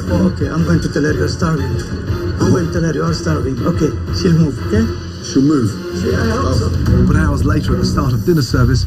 sir. Oh, okay, I'm going to tell her you're starving. I'm going to tell her you're starving. Okay, she'll move, okay? She'll move. I hope so. But hours later at the start of dinner service,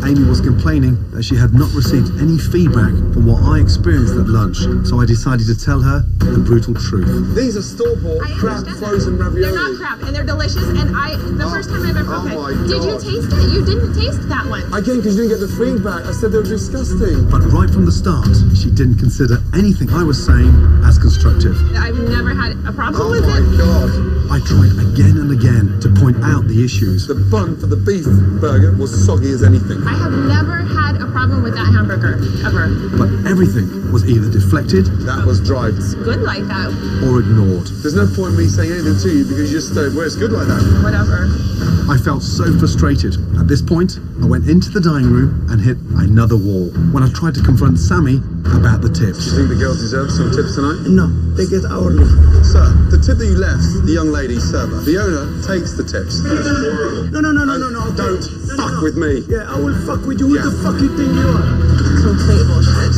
Amy was complaining that she had not received any feedback from what I experienced at lunch. So I decided to tell her the brutal truth. These are store-bought crab frozen ravioli. They're not crab, and they're delicious. And the first time I've ever. Oh my Did you God. taste it? You didn't taste that one. Again, because you didn't get the feedback. I said they were disgusting. But right from the start, she didn't consider anything I was saying as constructive. I've never had a problem Oh with my it. God. I tried again and again to point out the issues. The bun for the beef burger was soggy as anything. I have never had a problem with that hamburger, ever. But everything was either deflected That was dry. It's good like that. or ignored. There's no point in me saying anything to you because you just well, it's good like that. Whatever. I felt so frustrated. At this point, I went into the dining room and hit another wall when I tried to confront Sammy about the Do tips. you think the girls deserve some tips tonight? No, they get hourly. Sir, the tip that you left, the young lady server, the owner takes the tips. No. Don't fuck with me. Yeah, I will fuck with you. Who the fuck you think you are? Complete bullshit.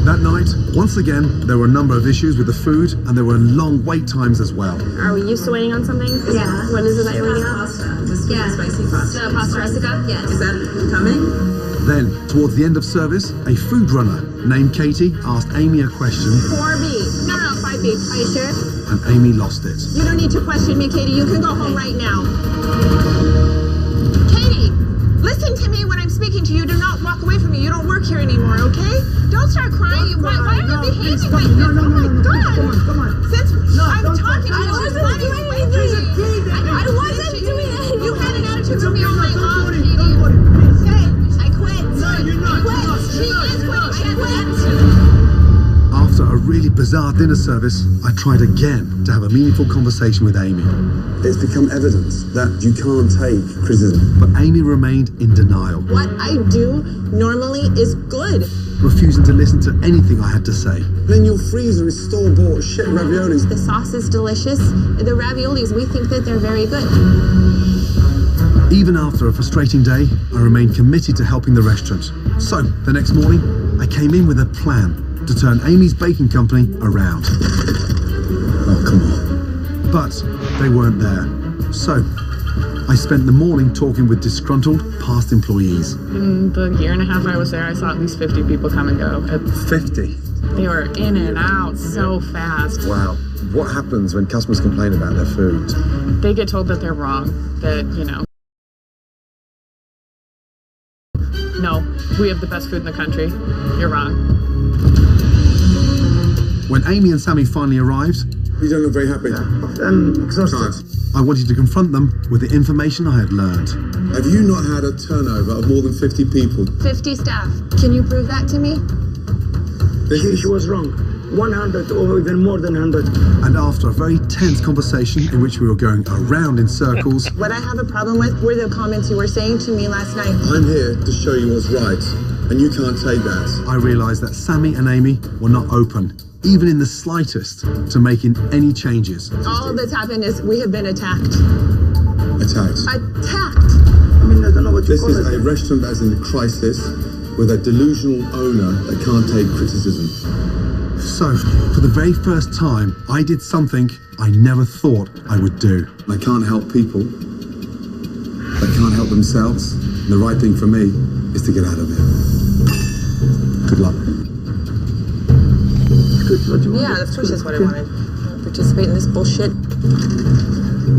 That night, once again, there were a number of issues with the food and there were long wait times as well. Are we used to waiting on something? Yeah. What is it that you're waiting on? Pasta. The sweet spicy pasta. The pasta Resica? Yes. Is that coming? Then, towards the end of service, a food runner named Katie asked Amy a question 4B. No, 5B. Are you sure? and Amy lost it. You don't need to question me, Katie. You can go home right now. Katie, listen to me when I'm speaking to you. Do not walk away from me. You don't work here anymore, okay? Don't start crying. Why are you behaving like this? Oh my God. Come on. Since I'm don't talking to touch you, me. she's running away from me. I wasn't doing it. You had an attitude with me all night long, Katie. Don't worry, please. Okay, I quit. No, you're not. I quit. You're not. She You're is not. quitting. You're I not. quit. After a really bizarre dinner service, I tried again to have a meaningful conversation with Amy. It's become evidence that you can't take criticism. But Amy remained in denial, What I do normally is good. refusing to listen to anything I had to say. Then your freezer is store-bought shit raviolis. The sauce is delicious. The raviolis, we think that they're very good. Even after a frustrating day, I remained committed to helping the restaurant. So, the next morning, I came in with a plan to turn Amy's baking company around. Oh, come on. But they weren't there. So, I spent the morning talking with disgruntled past employees. In the year and a half I was there, I saw at least 50 people come and go. 50. They were in and out so fast. Wow. What happens when customers complain about their food? They get told that they're wrong, that, no, we have the best food in the country. You're wrong. When Amy and Sammy finally arrived, You don't look very happy. I'm exhausted. I wanted to confront them with the information I had learned. Have you not had a turnover of more than 50 people? 50 staff. Can you prove that to me? She was wrong. 100 or even more than 100. And after a very tense conversation in which we were going around in circles, What I have a problem with were the comments you were saying to me last night. I'm here to show you what's right, and you can't take that. I realized that Sammy and Amy were not open, even in the slightest, to making any changes. All that's happened is we have been attacked. Attacked. Attacked! I mean, I don't know what you This call is it. a restaurant that is in crisis with a delusional owner that can't take criticism. So, for the very first time, I did something I never thought I would do. They can't help people. They can't help themselves. And the right thing for me is to get out of here. Good luck. Good, what you want. Yeah, of course that's what I wanted. Participate in this bullshit.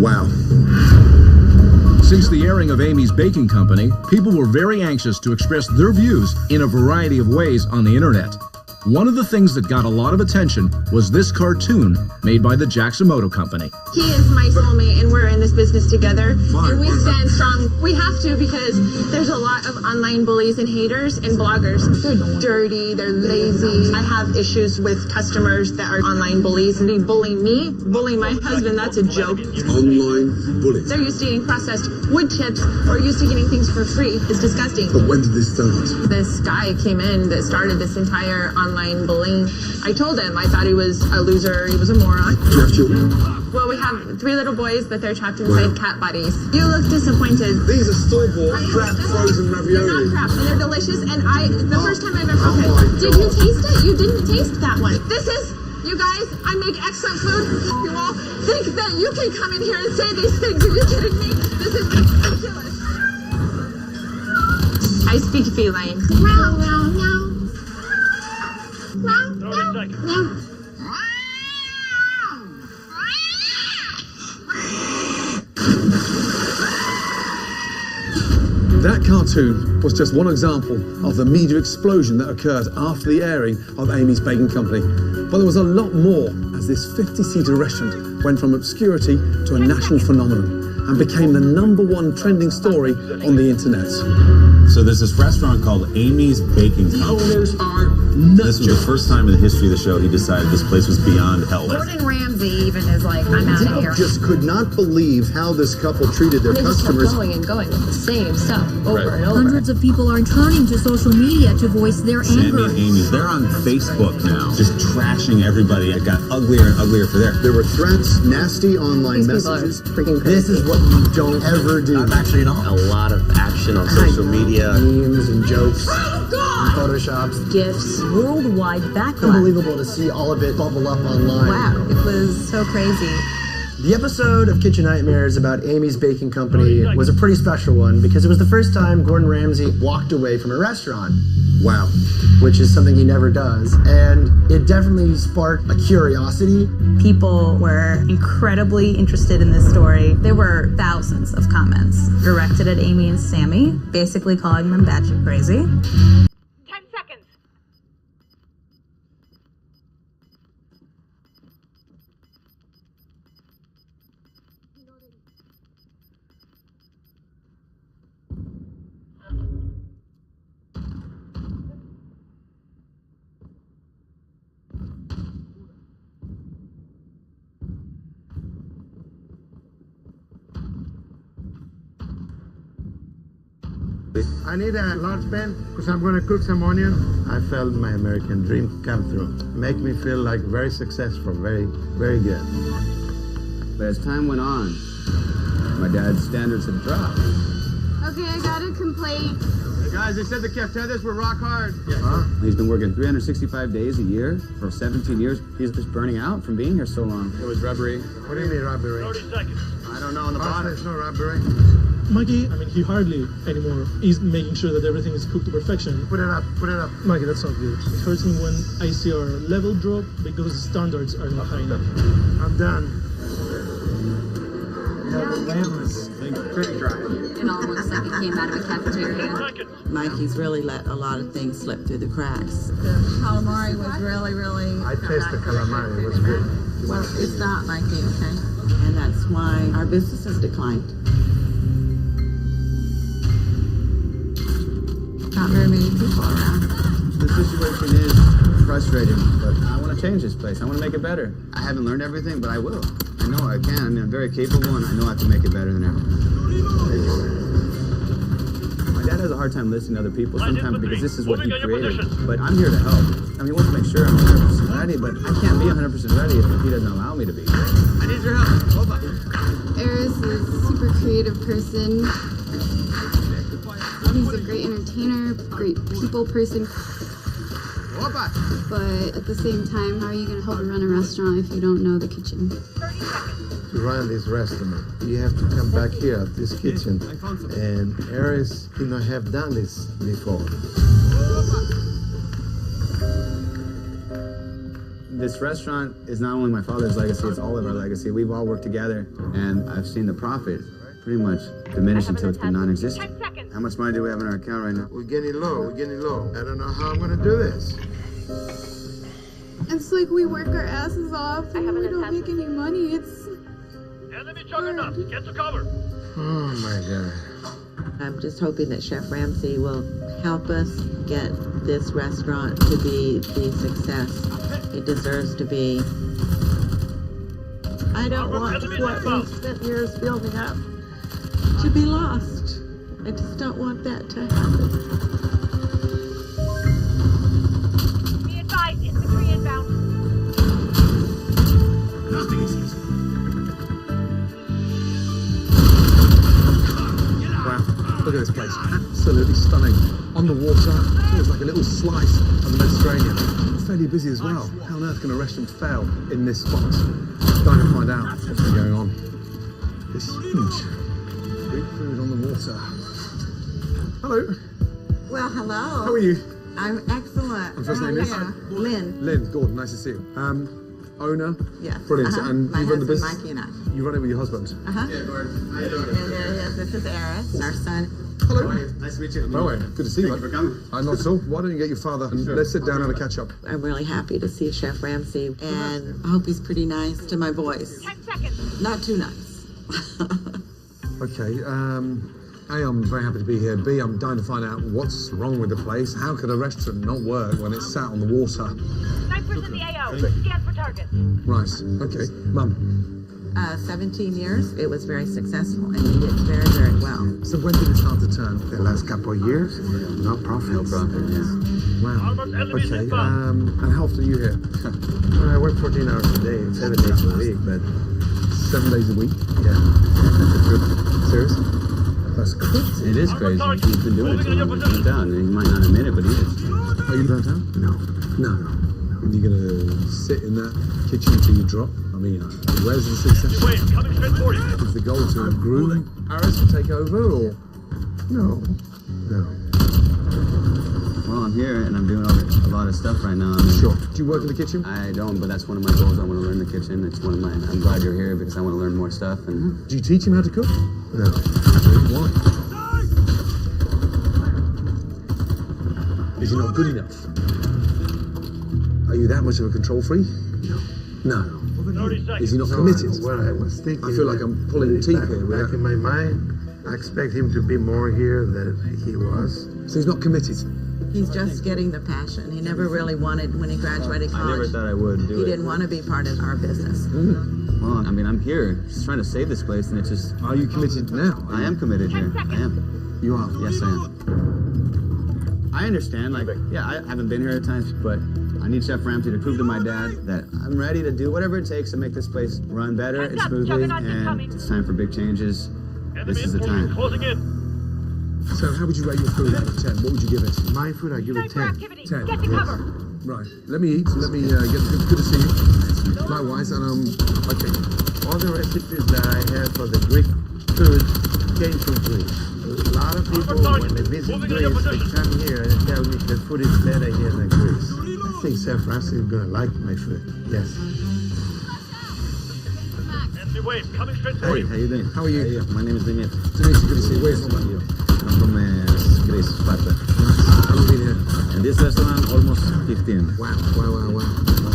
Wow. Since the airing of Amy's Baking Company, people were very anxious to express their views in a variety of ways on the internet. One of the things that got a lot of attention was this cartoon made by the Jacksomoto Company. He is my soulmate and we're in this business together. And we stand strong. We have to because there's a lot of online bullies and haters and bloggers. They're dirty, they're lazy. I have issues with customers that are online bullies and they bully me, bully my husband. That's a joke. Online bullies. They're used to eating processed wood chips or used to getting things for free. It's disgusting. But when did this start? This guy came in that started this entire online bullying. I told him I thought he was a loser, he was a moron. Do you have children? Well, we have 3 little boys, but they're trapped inside cat bodies. You look disappointed. These are store-bought crab frozen They're not ravioli. crap, and they're delicious. And the first time I've ever. Oh Okay. my Did you God. taste it? You didn't taste that one. This is You guys, I make excellent food. You all think that you can come in here and say these things. Are you kidding me? This is ridiculous. I speak feline. Meow, meow, meow. Meow, meow, meow. That cartoon was just one example of the media explosion that occurred after the airing of Amy's Baking Company. But there was a lot more as this 50-seater restaurant went from obscurity to a national phenomenon and became the #1 trending story on the internet. So there's this restaurant called Amy's Baking Company. Owners are nuts. This was the first time in the history of the show he decided this place was beyond help. Gordon Ramsay even is like, I'm out of here. Just could not believe how this couple treated their They just kept customers. going and going with the same stuff over and over. Hundreds of people are turning to social media to voice their Sammy anger. and Amy's, they're on Facebook now, just trashing everybody. It got uglier and uglier for there. There were threats, nasty online These people are messages. freaking crazy. This is what you don't ever do. I'm actually in a lot of action on social media. Memes and jokes, and photoshops. Gifts, worldwide backlash. Unbelievable to see all of it bubble up online. Wow, it was so crazy. The episode of Kitchen Nightmares about Amy's Baking Company was a pretty special one because it was the first time Gordon Ramsay walked away from a restaurant. Wow. Which is something he never does. And it definitely sparked a curiosity. People were incredibly interested in this story. There were thousands of comments directed at Amy and Sammy, basically calling them batshit crazy. 10 seconds. I need a large pan because I'm going to cook some onion. I felt my American dream come through. Make me feel like very successful, very, very good. But as time went on, my dad's standards had dropped. Okay, I got a complaint. Hey guys, they said the cafeterias were rock hard. He's been working 365 days a year for 17 years. He's just burning out from being here so long. It was robbery. What do you mean robbery? 30 seconds. I don't know on the bottom. There's no robbery. Mikey, I mean, he hardly anymore is making sure that everything is cooked to perfection. Put it up, put it up. Mikey, that's not good. It hurts me when I see our level drop because the standards are not high enough. I'm done. Pretty dry. It all looks like it came out of a cafeteria. Mikey's really let a lot of things slip through the cracks. The calamari was really I tasted calamari, it was good. Well, it's not Mikey, okay? And that's why our business has declined. Not very many people around. The situation is frustrating, but I want to change this place. I want to make it better. I haven't learned everything, but I will. I know I can. I mean, I'm very capable, and I know I can make it better than ever. My dad has a hard time listening to other people sometimes because this is what he created. But I'm here to help. I mean, he wants to make sure I'm 100% ready, but I can't be 100% ready if he doesn't allow me to be. I need your help. Hold on. Eris is a super creative person. He's a great entertainer, great people person. But at the same time, how are you going to help run a restaurant if you don't know the kitchen? To run this restaurant, you have to come back here at this kitchen. And Eris did not have done this before. This restaurant is not only my father's legacy, it's all of our legacy. We've all worked together, and I've seen the profit pretty much diminish until it's been non-existent. How much money do we have in our account right now? We're getting low, I don't know how I'm going to do this. It's like we work our asses off and we don't make any money. It's hard. Get to cover. Oh my God. I'm just hoping that Chef Ramsay will help us get this restaurant to be the success it deserves to be. I don't want what we've spent years building up to be lost. I just don't want that to happen. Be advised, infantry inbound. Nothing is easy. Wow, look at this place. Absolutely stunning. on the water. Feels like a little slice of the Mediterranean. Fairly busy as well. How on earth can a restaurant fail in this spot? Trying to find out what's been going on. It's huge. Greek food on the water. Hello. Well, hello. How are you? I'm excellent. And first name is? Lynn. Lynn, Gordon, nice to see you. Owner? Yes. Brilliant. And My you run the husband, business? Mikey, and I. You run it with your husband? Yeah, Gordon. How you doing? And there he is. This is Eris, our son. Hello. Nice to meet you. By the way, good to see you. Thank you for coming. I'm not at all. Why don't you get your father and let's sit down and have a catch up. I'm really happy to see Chef Ramsay, and I hope he's pretty nice to my boys. 10 seconds. Not too nice. Okay, A, I'm very happy to be here. B, I'm dying to find out what's wrong with the place. How could a restaurant not work when it's sat on the water? Snipers in the AO. Scan for targets. Right, okay. Mum, 17 years. It was very successful, and he did very, very well. so when did it start to turn? The last couple of years, no profit. No profit, yeah. Wow. Okay, and how often are you here? Well, I work 14 hours a day, 7 days a week, but 7 days a week? yeah. Serious? That's crazy. It is crazy. He's been doing it too long. He's burnt out. And he might not admit it, but he is. Are you burnt out? No. No. Are you gonna sit in that kitchen till you drop? I mean, where's the success? Is the goal to groom Aris to take over, or? No. Well, I'm here and I'm doing a lot of stuff right now. I mean, Sure. Do you work in the kitchen? I don't, but that's one of my goals. I want to learn the kitchen. It's one of mine. I'm glad you're here because I want to learn more stuff. And Do you teach him how to cook? No. Why? Is he not good enough? Are you that much of a control freak? No. Is he not committed? What I was thinking. I feel like I'm pulling teeth here. Back in my mind, I expect him to be more here than he was. So he's not committed? He's just getting the passion. He never really wanted, when he graduated I never college, thought I would do he it. didn't want to be part of our business. Well, I mean, I'm here just trying to save this place, and it's just. Are you committed now? I am committed here. I am. You are? Yes, I am. I understand. Like, yeah, I haven't been here at times, but I need Chef Ramsay to prove to my dad that I'm ready to do whatever it takes to make this place run better and smoothly. And it's time for big changes. This is the time. So how would you rate your food out of 10? What would you give it? My food, I give it 10. 10. Get to cover. Right. Let me eat. Let me get good to see you. Likewise, and okay. All the recipes that I have for the Greek food came from Greece. A lot of people, when they visit Greece, they come here and tell me the food is better here than Greece. I think Chef Ramsay is going to like my food. Yes. Hey, how you doing? How are you? My name is Dimitri. Dimitri, good to see you. Where are you from? I'm from Greece, Sparta. How long have you been here? And this restaurant, almost 15. Wow.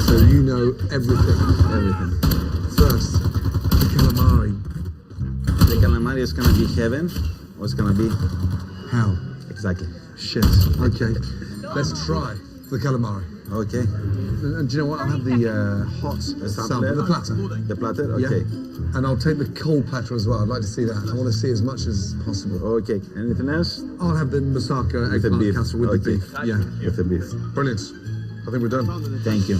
So you know everything. Everything. First, the calamari. The calamari is gonna be heaven, or it's gonna be How? exactly. Shit. Okay. Let's try the calamari. Okay. And do you know what? I'll have the hot sample, the platter. The platter. Okay. Yeah. And I'll take the cold platter as well. I'd like to see that. I want to see as much as possible. Okay. Anything else? I'll have the moussaka With the eggplant beef. casserole with the Okay. beef. Yeah. With the beef. Brilliant. I think we're done. Thank you.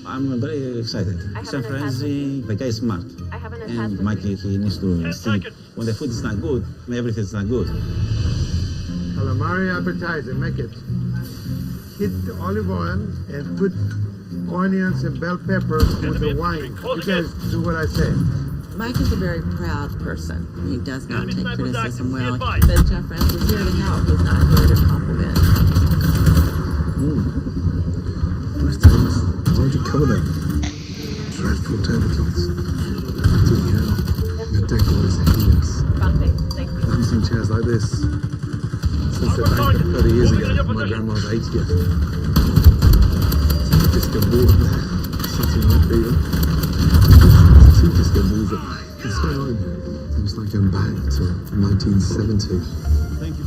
I'm very excited. Chef Ramsay, the guy is smart. And Mikey, he needs to see when the food is not good, everything is not good. Calamari appetizer, make it. Heat the olive oil and put onions and bell peppers with the wine. You guys do what I say. Mike is a very proud person. He does not take criticism well. But Chef Ramsay is here to help. He's not here to compliment. Why would you cover them? Dreadful tablecloths. Bloody hell. The decor is hideous. I haven't seen chairs like this since the banquet 30 years ago. My grandma's 80th. Disco balls there. Sitting like the two disco balls there. It's so old. It was like going back to 1970. Thank you.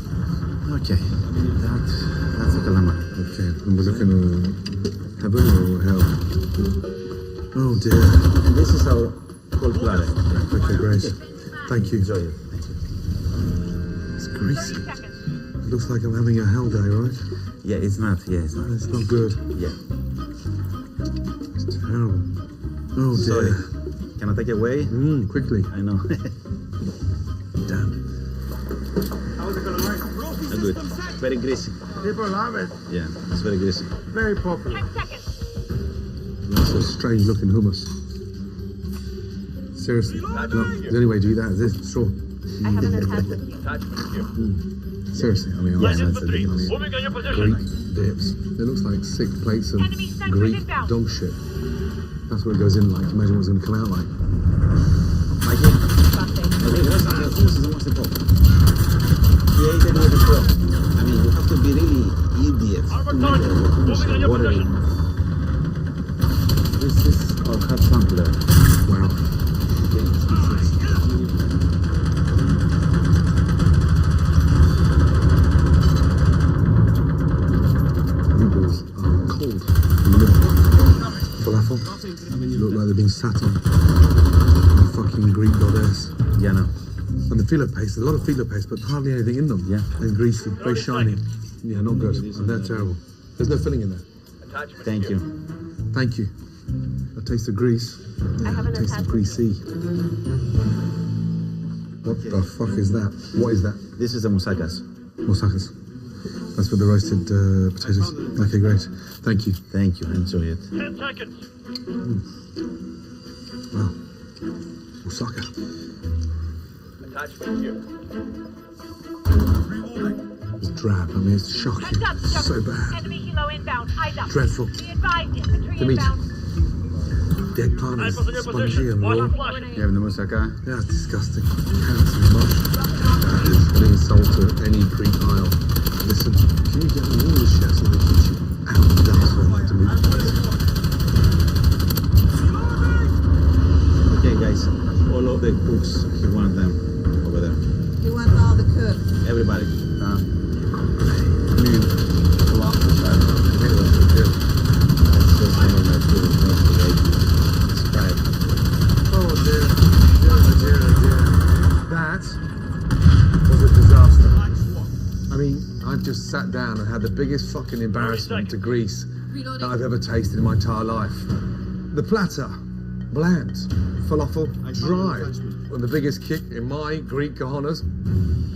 Okay. That's a calamari. Okay, and we're looking at heaven or hell? Oh dear. And this is our cold platter. Okay, great. Thank you. Enjoy it. It's greasy. It looks like I'm having a hell day, right? Yeah, it's not. Yeah, it's not. It's not good. Yeah. It's terrible. Oh dear. Sorry. Can I take it away? Quickly. I know. Damn. Good. Very greasy. People love it. Yeah, it's very greasy. Very popular. 10 seconds. That's a strange looking hummus. Seriously. Look, the only way to do that is this straw. I have an attachment. Seriously, I mean, Yes, that's Greek dips. It looks like 6 plates of Greek dog shit. That's what it goes in like. Imagine what's going to come out like. Mikey? The hummus is almost impossible. Created with the straw. I mean, you have to be really idiots to make the hummus watery. This is our hot sampler. Wow. Meatballs are cold in the middle. Falafel look like they've been sat on by a fucking Greek goddess. Yeah, no. And the filo paste, a lot of filo paste, but hardly anything in them. Yeah. They're greasy, very shiny. Yeah, not good. And they're terrible. There's no filling in there. Thank you. Thank you. A taste of grease. I have an Taste of attachment. greasy. What the fuck is that? What is that? This is the moussakas. Moussakas. That's for the roasted potatoes. Okay, great. Thank you. Thank you. Enjoy it. 10 seconds. Wow. Moussaka. Attachment here. It's drab. I mean, it's shocking. So bad. Enemy helo inbound. Eyes up. Dreadful. Be advised, infantry The meat. inbound. The eggplant is spongy and raw. You have the moussaka? Yeah, it's disgusting. Carrots and mush. That is an insult to any Greek aisle. Listen, can you get all the chefs in the kitchen out of the dance hall like to move? Okay, guys. All of the cooks, you want them over there. You want all the cooks? Everybody. That was a disaster. I mean, I've just sat down and had the biggest fucking embarrassment to Greece that I've ever tasted in my entire life. The platter, bland. Falafel, dry. And the biggest kick in my Greek cojones,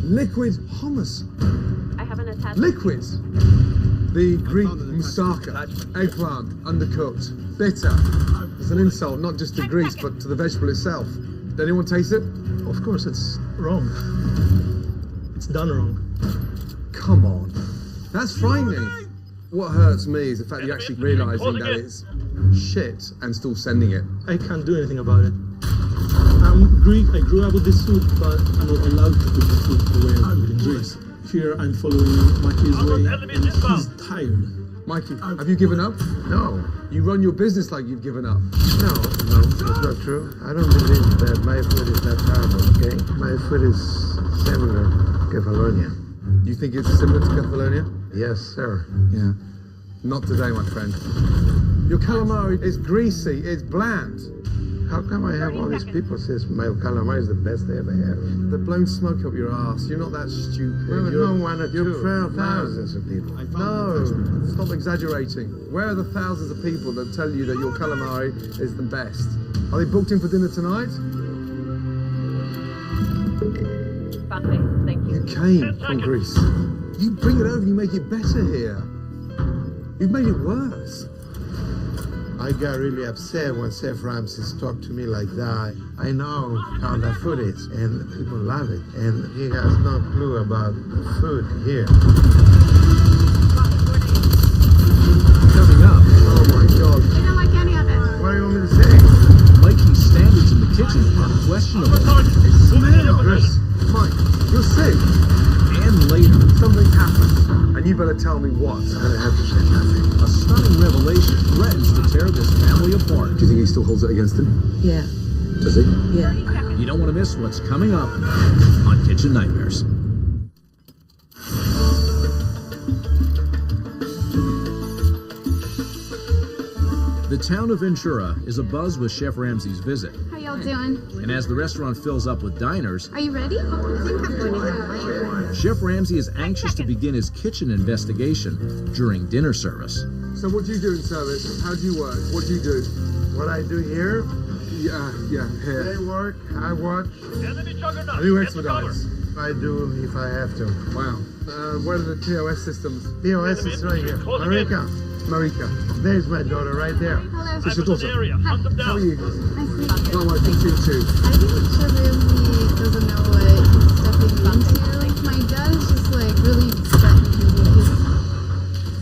liquid hummus. I have an attachment. Liquid. The Greek moussaka, eggplant, undercooked, bitter. It's an insult not just to Greece but to the vegetable itself. Did anyone taste it? Of course, it's wrong. It's done wrong. Come on. That's frightening. What hurts me is the fact that you're actually realising that it's shit and still sending it. I can't do anything about it. I'm Greek, I grew up with this food, but I'm not allowed to cook the food the way I do it in Greece. Here I'm following Mikey's way, and he's tired. Mikey, have you given up? No. You run your business like you've given up. No, that's not true. I don't believe that my food is that horrible, okay? My food is similar to Catalonia. You think it's similar to Catalonia? Yes, sir. Yeah. Not today, my friend. Your calamari is greasy, it's bland. How come I have all these people says my calamari is the best they ever have? They're blowing smoke up your ass. You're not that stupid. Well, You're- no one or you're two, proud man. thousands of people. No, stop exaggerating. Where are the thousands of people that tell you that your calamari is the best? Are they booked in for dinner tonight? Thank you. You came from Greece. You bring it over, you make it better here. You've made it worse. I got really upset when Chef Ramses talked to me like that. I know how that food is, and people love it. And he has no clue about the food here. Coming up, Oh my God. I don't like any of it. What do you want me to say? Mikey's standards in the kitchen are questionable. It smells. Mike, you're sick. And later, Something happened. And you better tell me what. I have to say nothing. a stunning revelation threatens to tear this family apart. Do you think he still holds it against him? Yeah, Does he? yeah. You don't want to miss what's coming up on Kitchen Nightmares. The town of Ventura is abuzz with Chef Ramsay's visit. How y'all doing? And as the restaurant fills up with diners, Are you ready? Chef Ramsay is anxious to begin his kitchen investigation during dinner service. So what do you do in service? How do you work? What do you do? What I do here, Yeah, here. they work, I watch. And who expedites? I do if I have to. Wow. Where are the POS systems? POS is right here. Marika. There's my daughter right there. Hello. It's your daughter. How are you? Nice to meet you. Oh, I can see you too. I think Shabramsi doesn't know what he's stepping into. My dad is just like really threatening me.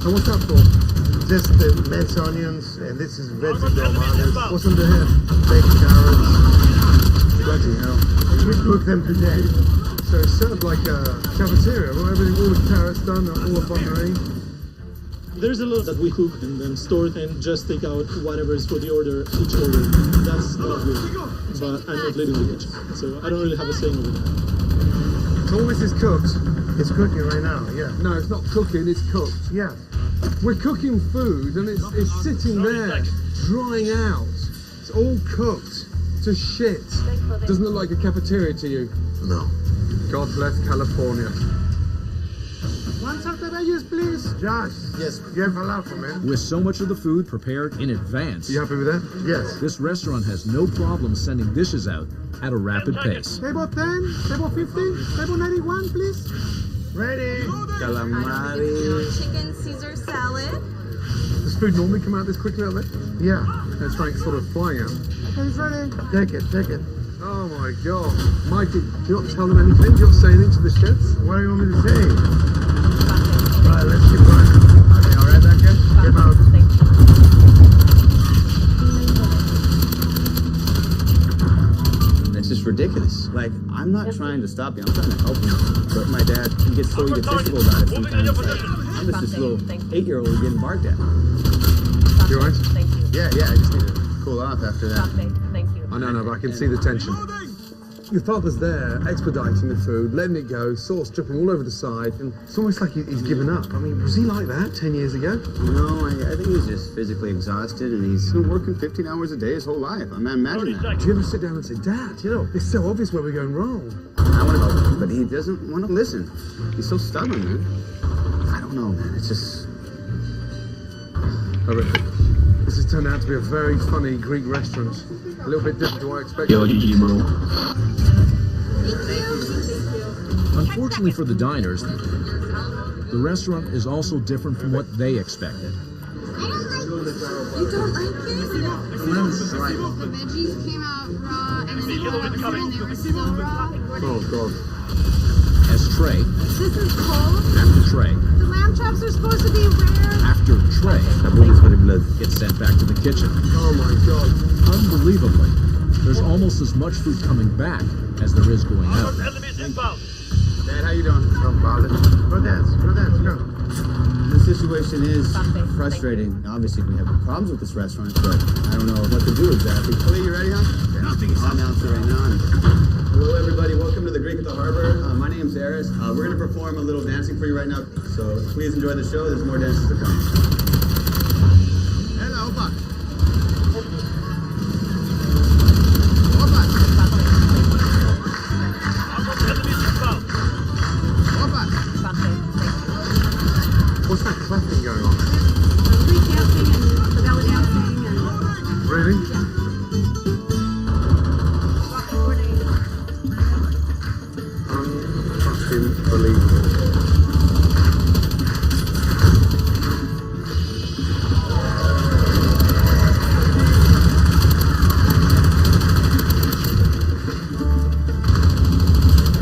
And what's that for? Just the minced onions, and this is veggie dolmades. What's under here? Baked carrots. Bloody hell. We cook them today. So it's served like a cafeteria, right? Everything, all the carrots done, all the buttery. There's a lot that we cook and then store and just take out whatever is for the order, each order. That's not good. But I'm not leading the kitchen, so I don't really have a say over that. So all this is cooked? It's cooking right now, yeah. No, it's not cooking, it's cooked. Yeah. We're cooking food and it's sitting there, drying out. It's all cooked to shit. Doesn't look like a cafeteria to you? No. God bless California. One of the veggies, please. Josh. Yes. You have falafel, man. With so much of the food prepared in advance, You happy with that? Yes. this restaurant has no problem sending dishes out at a rapid pace. Table 10, table 15, table 91, please. Ready. Calamari. Chicken Caesar salad. Does food normally come out this quickly like that? Yeah. That's right, sort of flying out. Okay, it's ready. Take it. Oh my God. Mikey, do you not tell them anything? Do you not say anything to the chefs? What do you want me to say? Right, let's keep going. Are they all right back there? Get out. It's just ridiculous. Like, I'm not trying to stop you. I'm trying to help you. But my dad, he gets so egotistical about it sometimes. Like, I'm just this little 8-year-old getting barked at. You alright? Yeah, I just need to cool off after that. I know, but I can see the tension. Your father's there, expediting the food, letting it go, sauce dripping all over the side, and it's almost like he's given up. I mean, was he like that 10 years ago? No, I think he's just physically exhausted, and he's been working 15 hours a day his whole life. I mean, imagine that. Do you ever sit down and say, Dad, you know, it's so obvious where we're going wrong? I want to help him, but he doesn't want to listen. He's so stubborn, man. I don't know, man. It's just... Horrific. This has turned out to be a very funny Greek restaurant. A little bit different to what I expected. Unfortunately for the diners, the restaurant is also different from what they expected. You don't like it? The veggies came out raw, and then they were still raw. Oh, God. As tray This is cold. after tray The lamb chops are supposed to be rare. after tray gets sent back to the kitchen. Oh, my God. Unbelievably, there's almost as much food coming back as there is going out. Dad, how you doing? Don't bother. Go dance, go. The situation is frustrating. Obviously, we have problems with this restaurant, but I don't know what to do exactly. Khalid, you ready, huh? Yeah. I'll announce it right now. Hello, everybody. Welcome to the Greek at the Harbor. My name's Eris. We're going to perform a little dancing for you right now, so please enjoy the show. There's more dances to come. Hello, Buck. What's that clapping going on? Street dancing and belly dancing and... Really? Unbelievable.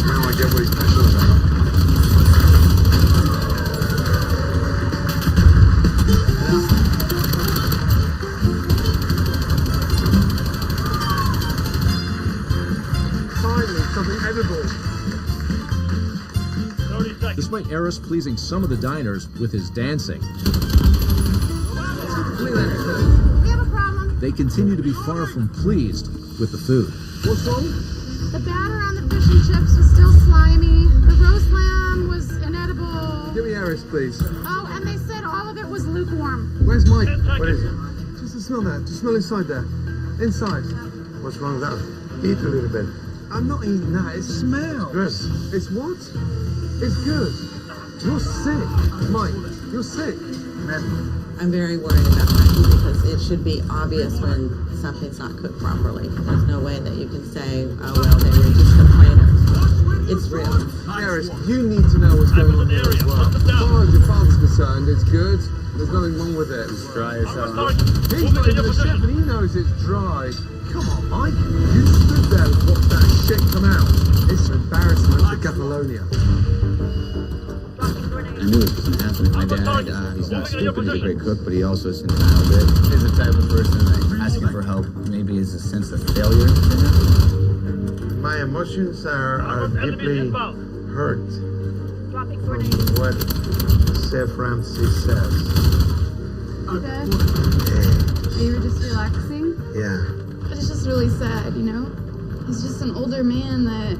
Now I get what he's passionate about. Finally, something edible. Despite Eris pleasing some of the diners with his dancing, We have a problem. they continue to be far from pleased with the food. What's wrong? The batter on the fish and chips was still slimy. The roast lamb was inedible. Give me Eris, please. Oh, and they said all of it was lukewarm. Where's Mike? What is it? Just smell that. Just smell inside there. Inside. What's wrong with that? Eat a little bit. I'm not eating that. It smells. Good. It's what? It's good. You're sick, Mike. You're sick. I'm very worried about Mikey because it should be obvious when something's not cooked properly. There's no way that you can say, oh, well, they were just complainers. It's real. Eris, you need to know what's going on here as well. As far as your father's concerned, it's good. There's nothing wrong with it. It's dry as hell. He's not even a chef and he knows it's dry. Come on, Mike. You stood there and watched that shit come out. It's an embarrassment to Catalonia. I knew it was going to happen. My dad, he's not stupid, he's a great cook, but he also is in denial a bit. He's the type of person like asking for help maybe is a sense of failure to him. My emotions are deeply hurt from what Chef Ramsey says. Dad, you were just relaxing? Yeah. But it's just really sad, you know? He's just an older man that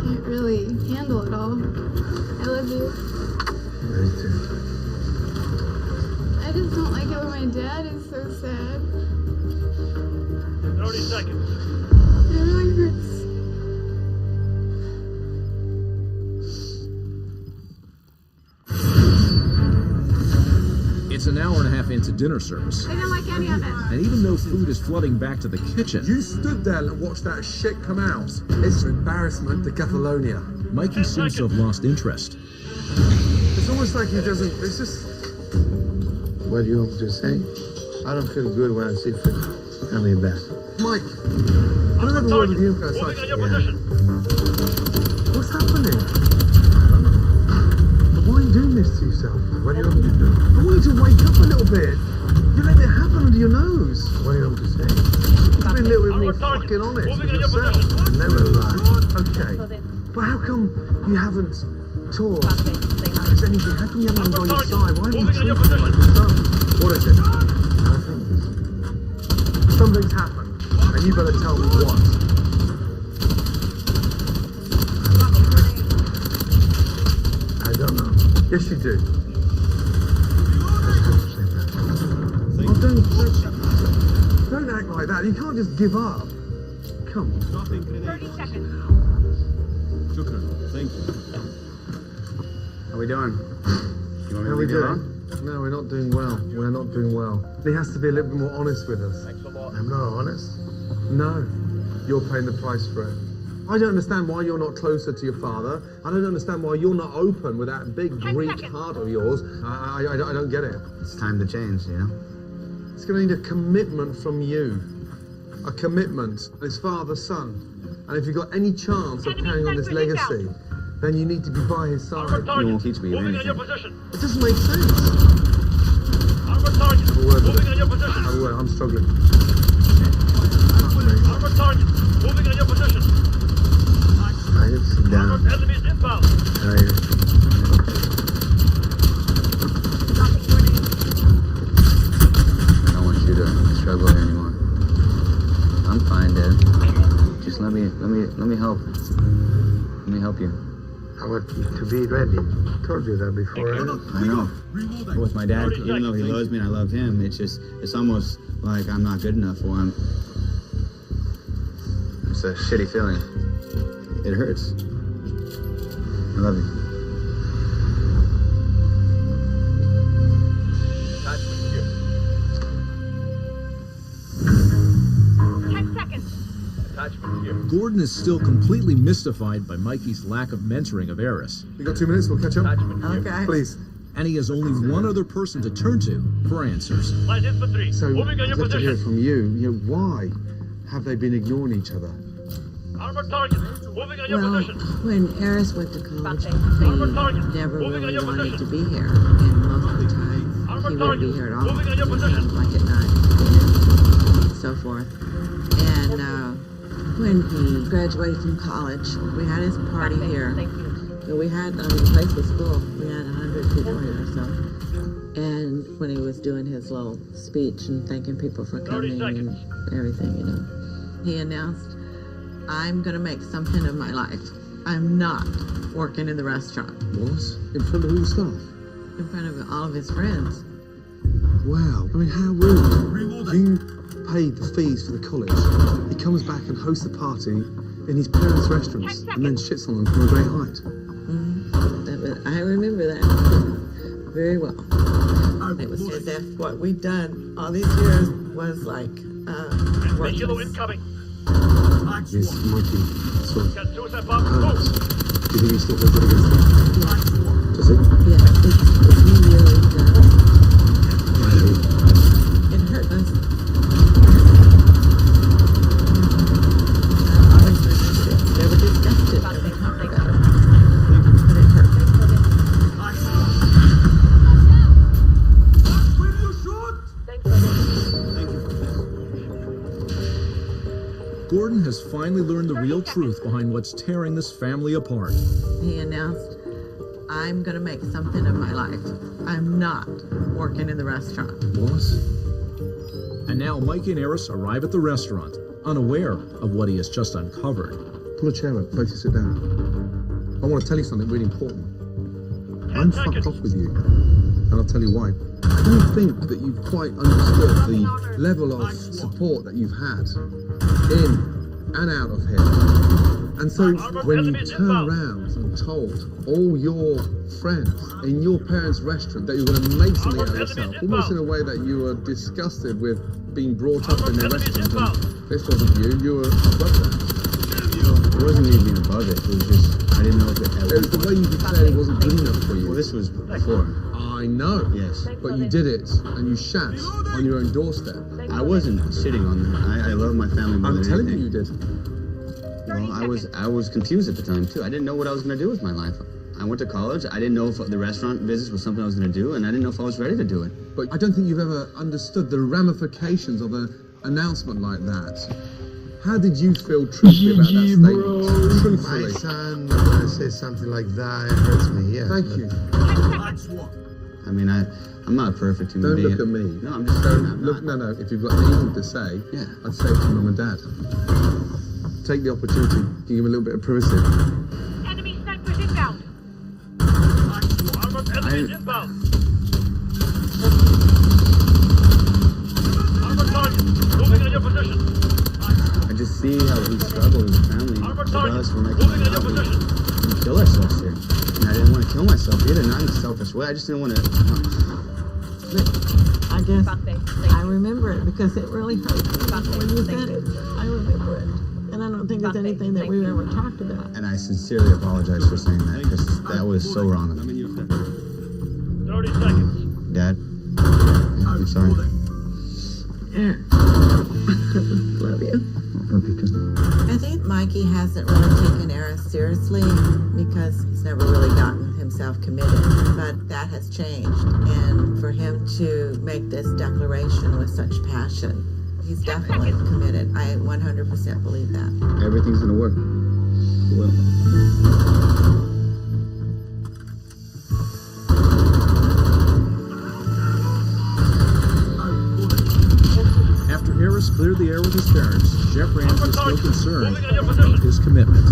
can't really handle it all. I love you. Me too. I just don't like it when my dad is so sad. 30 seconds. It really hurts. It's an hour and a half into dinner service. I didn't like any of it. And even though food is flooding back to the kitchen, You stood there and watched that shit come out. It's an embarrassment to Catalonia. Mikey seems to have lost interest. It's almost like he doesn't. It's just. What do you want me to say? I don't feel good when I see food coming back. Mike, can I have a word with you first? Like, what's happening? Why are you doing this to yourself? What do you want me to do? I want you to wake up a little bit. You let it happen under your nose. What do you want me to say? Just be a little bit more fucking honest with yourself. I never lie. Okay. But how come you haven't talked? Is anything? How come you haven't gone your side? Why haven't you treated him like your son? What is it? Something's happened, and you better tell me what. I don't know. Yes, you do. Don't act like that. You can't just give up. Come on. 30 seconds. Thank you. How we doing? You want me How to we leave you alone? doing? No, we're not doing well. We're not doing well. He has to be a little bit more honest with us. I'm not honest. No, you're paying the price for it. I don't understand why you're not closer to your father. I don't understand why you're not open with that big Greek heart of yours. I don't get it. It's time to change, you know? It's going to need a commitment from you. A commitment. His father's son. And if you've got any chance of carrying on this legacy, then you need to be by his side. You won't teach me anything. It doesn't make sense. Armor target. Have a word with Moving it. on your position. Have a word. I'm struggling. Armor target. Moving on your position. I have to sit down. Armored enemies inbound. Tired. I don't want you to struggle anymore. I'm fine, Dad. Just let me help. Let me help you. I want to be ready. I told you that before. I know. With my dad, even though he loves me and I love him, it's almost like I'm not good enough for him. It's a shitty feeling. It hurts. I love you. Gordon is still completely mystified by Mikey's lack of mentoring of Eris. You got 2 minutes? We'll catch up. Okay. Please. And he has only one other person to turn to for answers. Light infantry. So, Moving on I'd your love to hear position. from you. Why have they been ignoring each other? Armor target. Moving on your Well, position. when Eris went to college, Armor he target. never Moving on really your wanted to position. be here. And most of the time, Armor he wouldn't be target. here at all. Moving on your He'd position. come like at night, and so forth. And when he graduated from college, we had his party here. So we had, the place was full. We had 100 people here or so. And when he was doing his little speech and thanking people for coming and everything, you know, he announced, I'm going to make something of my life. I'm not working in the restaurant. What? In front of all the staff? In front of all of his friends. Wow. I mean, how rude. You paid the fees for the college. He comes back and hosts a party in his parents' restaurants and then shits on them from a great height. I remember that very well. It was as if what we'd done all these years was like Kilo worthless. incoming. This monkey sort of Got suicide bomb. hurts. Move. Do you think he still holds it against him? Does it? Yeah, it really does. Really? It hurt us. They were disgusted every time they got it. But it hurt. Gordon has finally learned the real truth behind what's tearing this family apart. He announced, I'm going to make something of my life. I'm not working in the restaurant. What? And now Mike and Eris arrive at the restaurant, unaware of what he has just uncovered. Pull a chair up, both you sit down. I want to tell you something really important. I'm fucked off with you, and I'll tell you why. I don't think that you've quite understood the level of support that you've had in and out of here. And so when you turn around and told all your friends in your parents' restaurant that you're going to make something out of yourself, almost in a way that you were disgusted with being brought up in their restaurant, and this wasn't you, you were above that. It wasn't even being above it. It was just, I didn't know if it was the way you declared it wasn't good enough for you. Well, this was before. I know. Yes. But you did it, and you shat on your own doorstep. I wasn't shitting on them. I love my family more I'm than telling anything. you did. Well, I was confused at the time too. I didn't know what I was going to do with my life. I went to college. I didn't know if the restaurant business was something I was going to do, and I didn't know if I was ready to do it. But I don't think you've ever understood the ramifications of an announcement like that. How did you feel truthfully about that statement? Truthfully. My son, when I say something like that, it hurts me, yeah. Thank you. I mean, I'm not a perfect human Don't being. look at me. No, I'm just Don't saying I'm look. not. No. If you've got anything to say, Yeah. I'd say it to mum and dad. Take the opportunity. Give him a little bit of privacy. Enemy snipers inbound. Armored enemies inbound. Armored target. Moving on your position. I just see how we struggle as a family. Armored With target. us, we're making Moving on your position. we kill ourselves here. And I didn't want to kill myself either, not in a selfish way. I just didn't want to. I guess I remember it because it really hurt. When you said it, I remember it. And I don't think it's anything that we've ever talked about. And I sincerely apologize for saying that because that was so wrong of me. 30 seconds. Dad, I'm sorry. Love you. Love you too. I think Mikey hasn't really taken Eris seriously because he's never really gotten himself committed. But that has changed. And for him to make this declaration with such passion, he's definitely committed. I 100% believe that. Everything's gonna work. It will. After Eris cleared the air with his parents, Jeff Ramsey is still concerned about his commitment.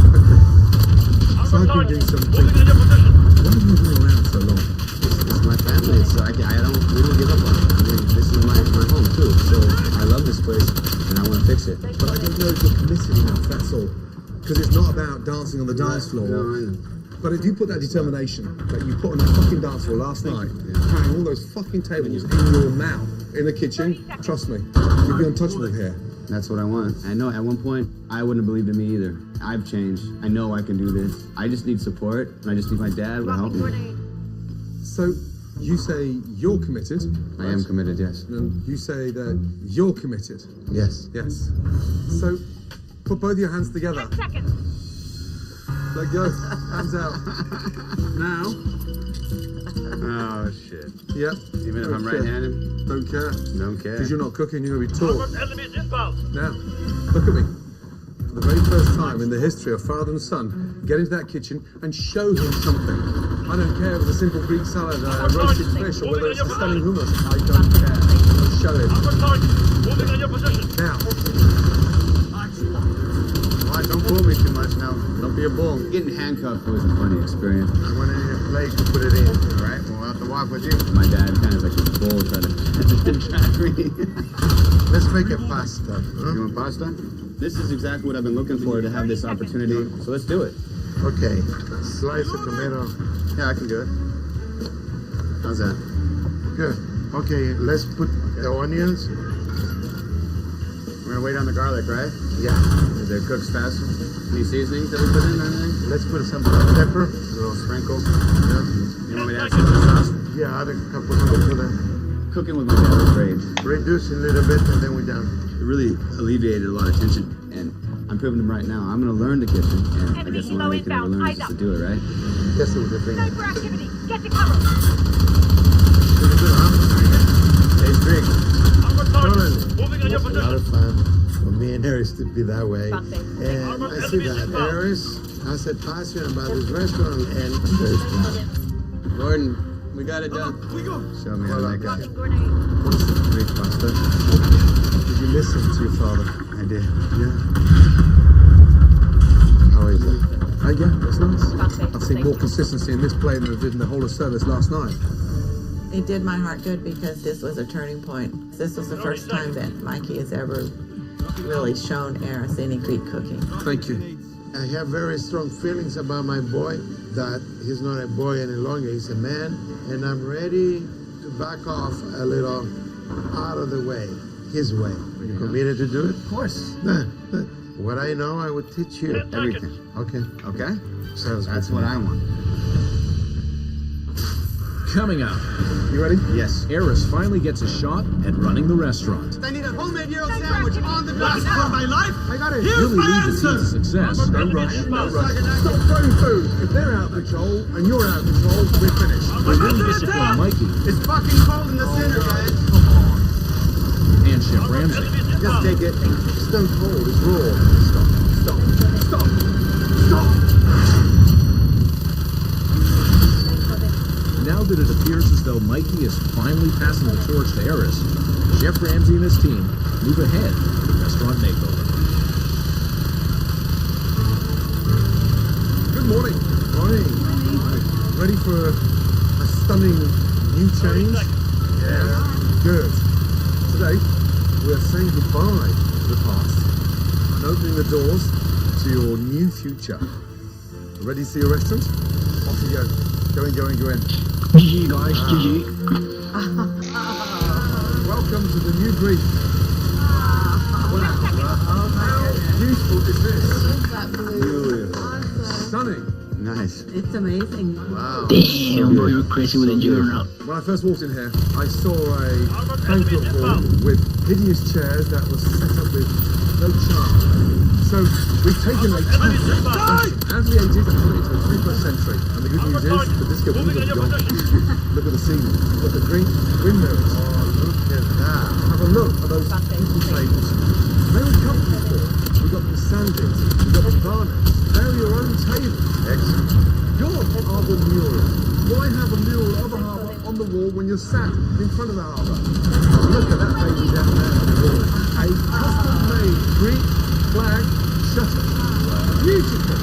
So I've been doing some thinking. Why have you been around so long? It's my family. It's we don't give up on it. I mean, this is my home too. So I love this place and I want to fix it. But I don't know if you're committed enough, that's all. Because it's not about dancing on the dance floor. No, I know. But if you put that determination that you put on the fucking dance floor last night, carrying all those fucking tables in your mouth in the kitchen, trust me, you'll be untouchable here. That's what I want. I know at one point I wouldn't have believed in me either. I've changed. I know I can do this. I just need support and I just need my dad to help me. So you say you're committed. I am committed, yes. And you say that you're committed. Yes. Yes. So put both your hands together. 10 seconds. Let go. Hands out. Now. Oh shit. Yep. Even if I'm care. right-handed? Don't care. Don't care. Because you're not cooking, you're going to be taught. Armored enemies inbound. Now, look at me. For the very first time in the history of father and son, get into that kitchen and show him something. I don't care if it's a simple Greek salad, a roasted fish, or whether it's a stunning hummus. I don't care. Show him. Armored target. Moving on your position. Now. All right, don't fool me too much now. Don't be a bull. Getting handcuffed was a funny experience. When in your plate, you put it in. All right, we'll have to walk with you. My dad kind of like a bull trying to track me. Let's make a pasta. Huh? You want pasta? This is exactly what I've been looking for, to have this opportunity. So let's do it. Okay, slice of tomato. Yeah, I can do it. How's that? Good. Okay, let's put the onions. We're gonna wait on the garlic, right? Yeah. It cooks faster. Any seasonings that we put in or anything? Let's put some pepper. A little sprinkle. Yeah. You want me to add some sauce? Yeah, add a couple of them. Cooking with my dad was great. Reduce a little bit and then we're done. It really alleviated a lot of tension, and I'm proving them right now. I'm gonna learn the kitchen, and I guess the only way to learn is just to do it, right? Yes, it was the thing. Sniper activity. Get to cover. Pretty good, huh? Hey, Greg. Armored target. Moving on your A lot position. of fun for me and Harris to be that way. And I see that Harris has a passion about this restaurant and I'm very proud. Gordon, we got it done. Show me how to make a What's the Greek pasta. Did you listen to your father? I did. Yeah. How is it? Yeah, it's nice. I've seen more consistency in this play than I did in the whole of service last night. It did my heart good because this was a turning point. This was the first time that Mikey has ever really shown Eris any Greek cooking. Thank you. I have very strong feelings about my boy, that he's not a boy any longer, he's a man, and I'm ready to back off a little out of the way, his way. You committed to do it? Of course. What I know, I would teach you. Everything. Okay. Okay? Sounds good. That's to what me. I want. Coming up, You ready? Yes. Eris finally gets a shot at running the restaurant. I need a homemade gyro sandwich on the dot for my life. I got it. Really lead the team to success. No rush. Stop throwing food. If they're out of control and you're out of control, we're finished. But really discipline Mikey It's fucking cold in the center, guys. and Chef Ramsay. Just take it. Stone cold, it's raw. Stop. Now that it appears as though Mikey is finally passing the torch to Eris, Chef Ramsay and his team move ahead with the restaurant makeover. Good morning. Morning. Ready for a stunning new change? Yeah. Good. Today, we're saying goodbye to the past and opening the doors to your new future. Ready to see your restaurant? Off you go. Go in. GG, guys, GG. Welcome to the new Greek. Wow. How beautiful is this? That blue. Awesome. Stunning. Nice. It's amazing. Wow. Damn, bro, you're crazy with the gyro. When I first walked in here, I saw a banquet hall with hideous chairs that was set up with no charm. So we've taken a concept as we aged and put it into the 21st century. And the good news is the disco balls are gone. Look at the ceiling. Look at the Greek windmills. Oh, look at that. Have a look at those empty tables. Very comfortable. We've got them sanded. We've got them varnished. They're your own tables. Excellent. You're harbour mural. Why have a mural of a harbour on the wall when you're sat in front of the harbour? Look at that baby down there on the wall. A custom-made Greek flag shutter. Beautiful.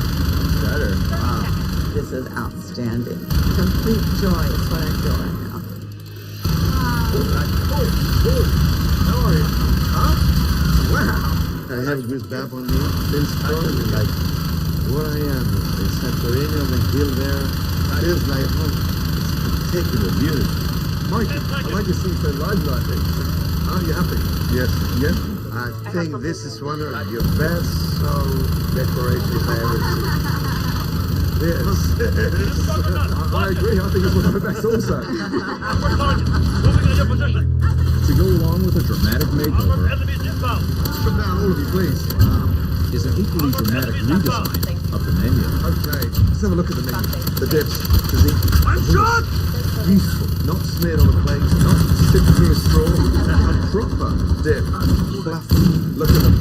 Better. Wow. This is outstanding. Complete joy is what I feel right now. How are you? Huh? Wow. I have goosebumps on me. Feels strong, like what I am. The Santorini on the hill there. Feels like it's particular beautiful. Mike, I like to see you so lively like this. Are you happy? Yes. Yeah? I think this is one of your best show decorations I ever seen. Yes. I agree. I think it's one of the best also. Armored target. Moving on your position. To go along with a dramatic makeover Enemies inbound. Come down, all of you, please. is an equally dramatic redesign of the menu. Okay, let's have a look at the menu. The dips, cuisine. I'm shot! Beautiful, not smeared on a plate, not sipped through a straw. A proper dip. Fluffy. Look at them.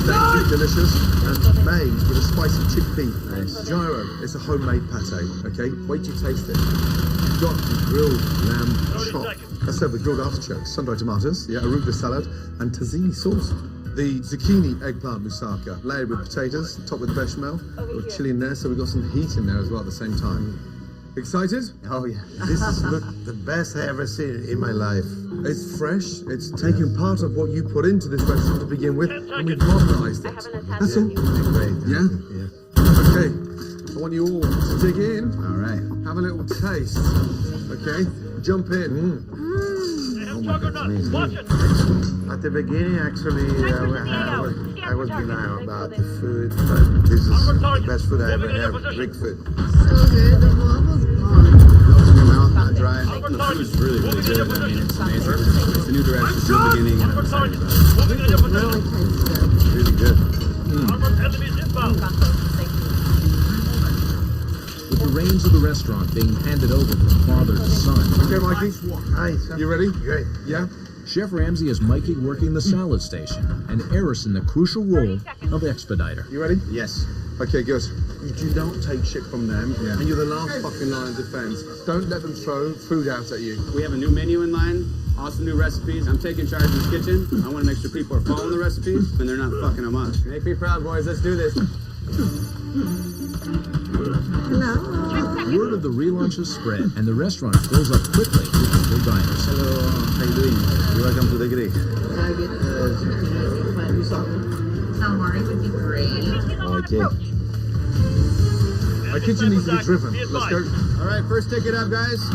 Dainty, delicious, and made with a spicy chickpea. Nice. Gyro, it's a homemade pate, okay? Wait till you taste it. You've got the grilled lamb chop. Let's have the grilled artichokes, sun-dried tomatoes, yeah, arugula salad, and tzatziki sauce. The zucchini eggplant moussaka, layered with potatoes, topped with bechamel, with chili in there, so we've got some heat in there as well at the same time. Excited? Oh yeah, this is the best I ever seen in my life. It's fresh, it's taken part of what you put into this restaurant to begin with, and we've modernized it. That's all. Great. Yeah? Yeah. Okay, I want you all to dig in. All right. Have a little taste. Okay? Jump in. Oh my God, it's amazing. At the beginning, actually, I was denial about the food, but this is the best food I ever had. Greek food. So good. The waffle's gone. Melts in your mouth, not dry. The food is really, really good. I mean, it's amazing. It's a new direction, it's the beginning. And I'm excited about it. Really tastes good. Really good. With the reins of the restaurant being handed over from father to son. Okay, Mikey. Hi. You ready? Great. Yeah? Chef Ramsay has Mikey working the salad station and Eris in the crucial role of expediter. You ready? Yes. Okay, good. You don't take shit from them, and you're the last fucking line of defense. Don't let them throw food out at you. We have a new menu in line, awesome new recipes. I'm taking charge of this kitchen. I want to make sure people are following the recipes and they're not fucking them up. Make me proud, boys. Let's do this. Word of the relaunch has spread, and the restaurant fills up quickly with local diners. Hello, how you doing? You're welcome to the Greek. Can I get calamari would be great. Okay. My kitchen needs to be driven. Let's go. All right, first take it up, guys. 2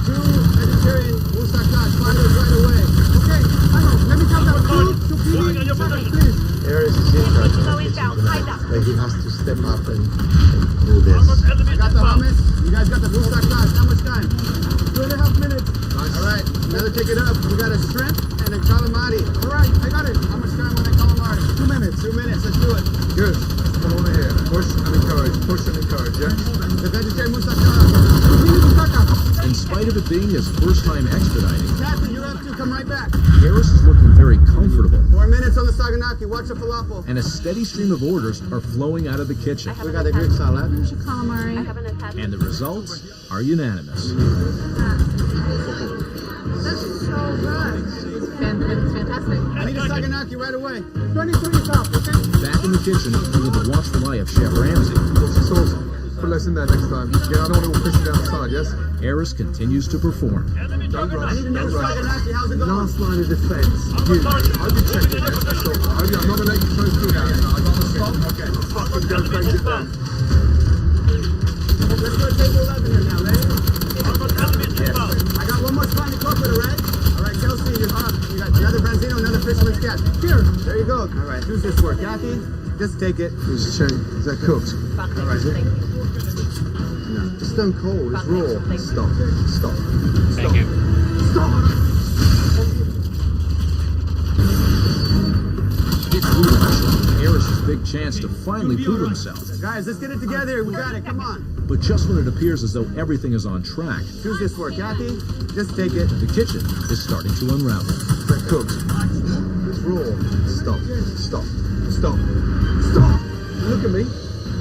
vegetarian moussaka. Find those right away. Okay, hang on. Let me have that 2 zucchini moussaka, please. Aries is in charge of the kitchen tonight. Like he has to step up and do this. I got the hummus. You guys got the moussaka. How much time? 2.5 minutes. Nice. All right, another take it up. We got a shrimp and a calamari. All right, I got it. How much time on that calamari? 2 minutes. 2 minutes. Let's do it. Good. That's what I want to hear. Push and encourage. Push and encourage, yeah? The vegetarian moussaka. Zucchini moussaka. In spite of it being his first time expediting, Captain, you're up to come right back. Eris is looking very comfortable, 4 minutes on the saganaki. Watch the falafel. and a steady stream of orders are flowing out of the kitchen. We got the Greek salad. Here's your calamari. And the results are unanimous. That's so good. It's fantastic. I need a saganaki right away. 20 top, okay? Back in the kitchen under the watchful eye of Chef Ramsay, It's awesome. Put less in there next time. Yeah, I don't want it all pissing down the side, yes? Eris continues to perform. Don't rush. I need another Don't rush. saganaki. How's it going? Last line of defense. You. I'll be checking this. That's all. I'm not going to let you throw food out. I got to stop. Okay. Fucking go crazy then. Let's go to table 11 here now. Ready? I got one more spot to cook with, all right? All right, Kelsey, you're up. You got another branzino, another fisherman's catch. Here. There you go. All right, who's this for? Kathy? Just take it. Just check. Is that cooked? All right, No. It's stone cold. It's raw. Stop. Stop. Stop. Stop. It's relaunch, Eris' big chance to finally prove himself. Guys, let's get it together. We got it. Come on. But just when it appears as though everything is on track, Who's this for? Kathy? Just take it. the kitchen is starting to unravel. They're cooked. It's raw. Stop. Stop. Stop. Stop. Look at me.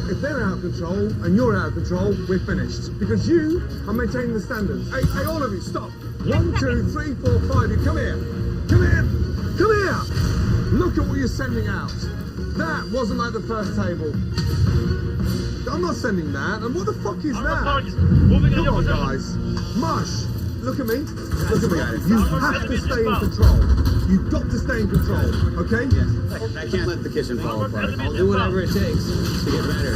If they're out of control and you're out of control, we're finished. Because you are maintaining the standards. Hey, all of you, stop. 1, 2, 3, 4, 5. You come here. Come here. Come here. Look at what you're sending out. That wasn't like the first table. I'm not sending that. And what the fuck is that? Come on, guys. Mush. Look at me. Look at me. You have to stay in control. You've got to stay in control, okay? I can't let the kitchen fall apart. I'll do whatever it takes to get better.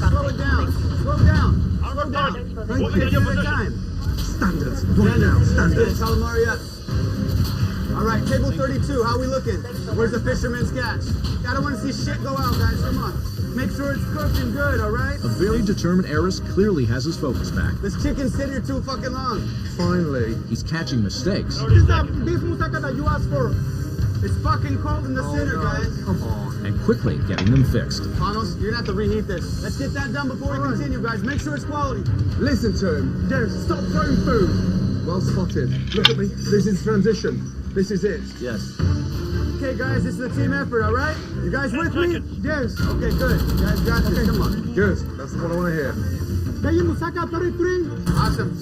Slow it down. Slow down. Slow down. Thank you. Give it time. Standards. Right now, standards. Calamari up. All right, table 32. How we looking? Where's the fisherman's catch? I don't want to see shit go out, guys. Come on. Make sure it's cooked and good, all right? A very determined Eris clearly has his focus back. This chicken's sitting here too fucking long. Finally. He's catching mistakes. This is the beef moussaka that you asked for. It's fucking cold in the center, guys. Come on. And quickly getting them fixed. Panos, you're gonna have to reheat this. Let's get that done before we continue, guys. Make sure it's quality. Listen to him. Yes, stop throwing food. Well spotted. Look at me. This is transition. This is it. Yes. Okay, guys, this is a team effort, all right? You guys with me? Yes. Okay, good. You guys got this. Come on. Good. That's what I want to hear. Beijing moussaka 33. Awesome.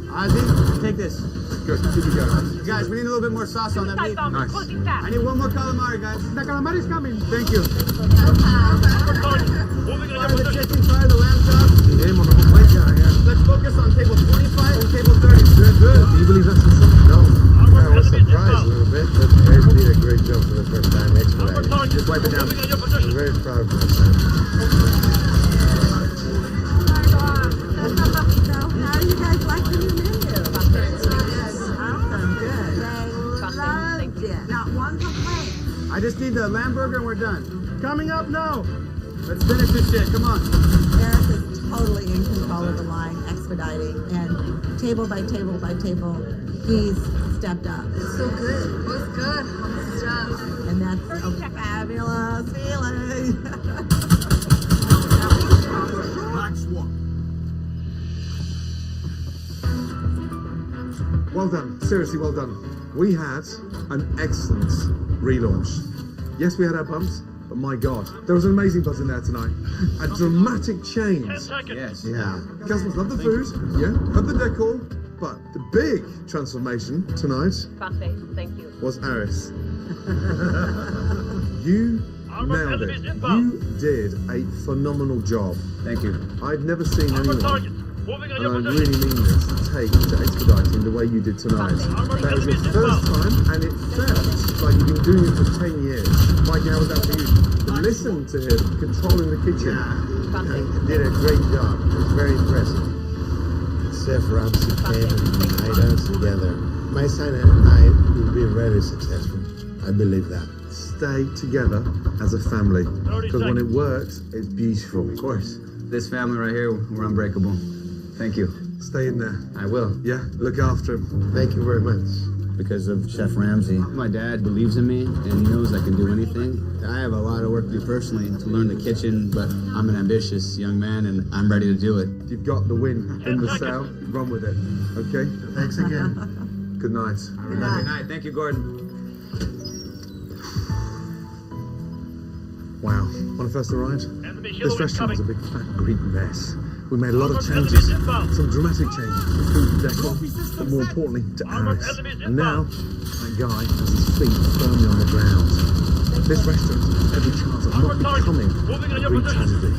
Ozzy, take this. Good. Keep it going. You guys, we need a little bit more sauce on that meat. Nice. I need one more calamari, guys. The calamari is coming. Thank you. Fire the chicken, fire the lamb chop. Him on the whole plate down here. Let's focus on table 25 and table 30. Good, good. Do you believe that's the same? No. I was surprised a little bit, but Aries did a great job for the first time expediting. Just wipe it down. I'm very proud of myself. How do you guys like the new menu? Awesome, good. One complaint. I just need the lamb burger and we're done. Coming up now. Let's finish this shit. Come on. Eric is totally in control of the line, expediting, and table by table by table, he's stepped up. It's so good. It was good. Almost done. And that's a fabulous feeling. Well done. Seriously, well done. We had an excellent relaunch. Yes, we had our bumps, but my God, there was an amazing buzz in there tonight. A dramatic change. Yes. Yeah. Customers love the food, yeah, love the decor, but the big transformation tonight Thank you. was Aris. You nailed it. You did a phenomenal job. Thank you. I've never seen anyone, and I really mean this, take to expediting the way you did tonight. That was your first time, and it felt like you've been doing it for 10 years. Mikey, how was that for you? To listen to him controlling the kitchen. He did a great job. It was very impressive. Chef Ramsey came and made us together. My son and I will be very successful. I believe that. Stay together as a family, because when it works, it's beautiful. Of course. This family right here, we're unbreakable. Thank you. Stay in there. I will. Yeah, look after him. Thank you very much. Because of Chef Ramsey. My dad believes in me and he knows I can do anything. I have a lot of work to do personally to learn the kitchen, but I'm an ambitious young man and I'm ready to do it. You've got the win in the sale. Run with it. Okay? Thanks again. Good night. Good night. Thank you, Gordon. Wow. When I first arrived, this restaurant was a big fat Greek mess. We made a lot of changes, some dramatic changes to food and decor, but more importantly, to Aris. And now, that guy has his feet firmly on the ground. This restaurant has every chance of not becoming a Greek tragedy.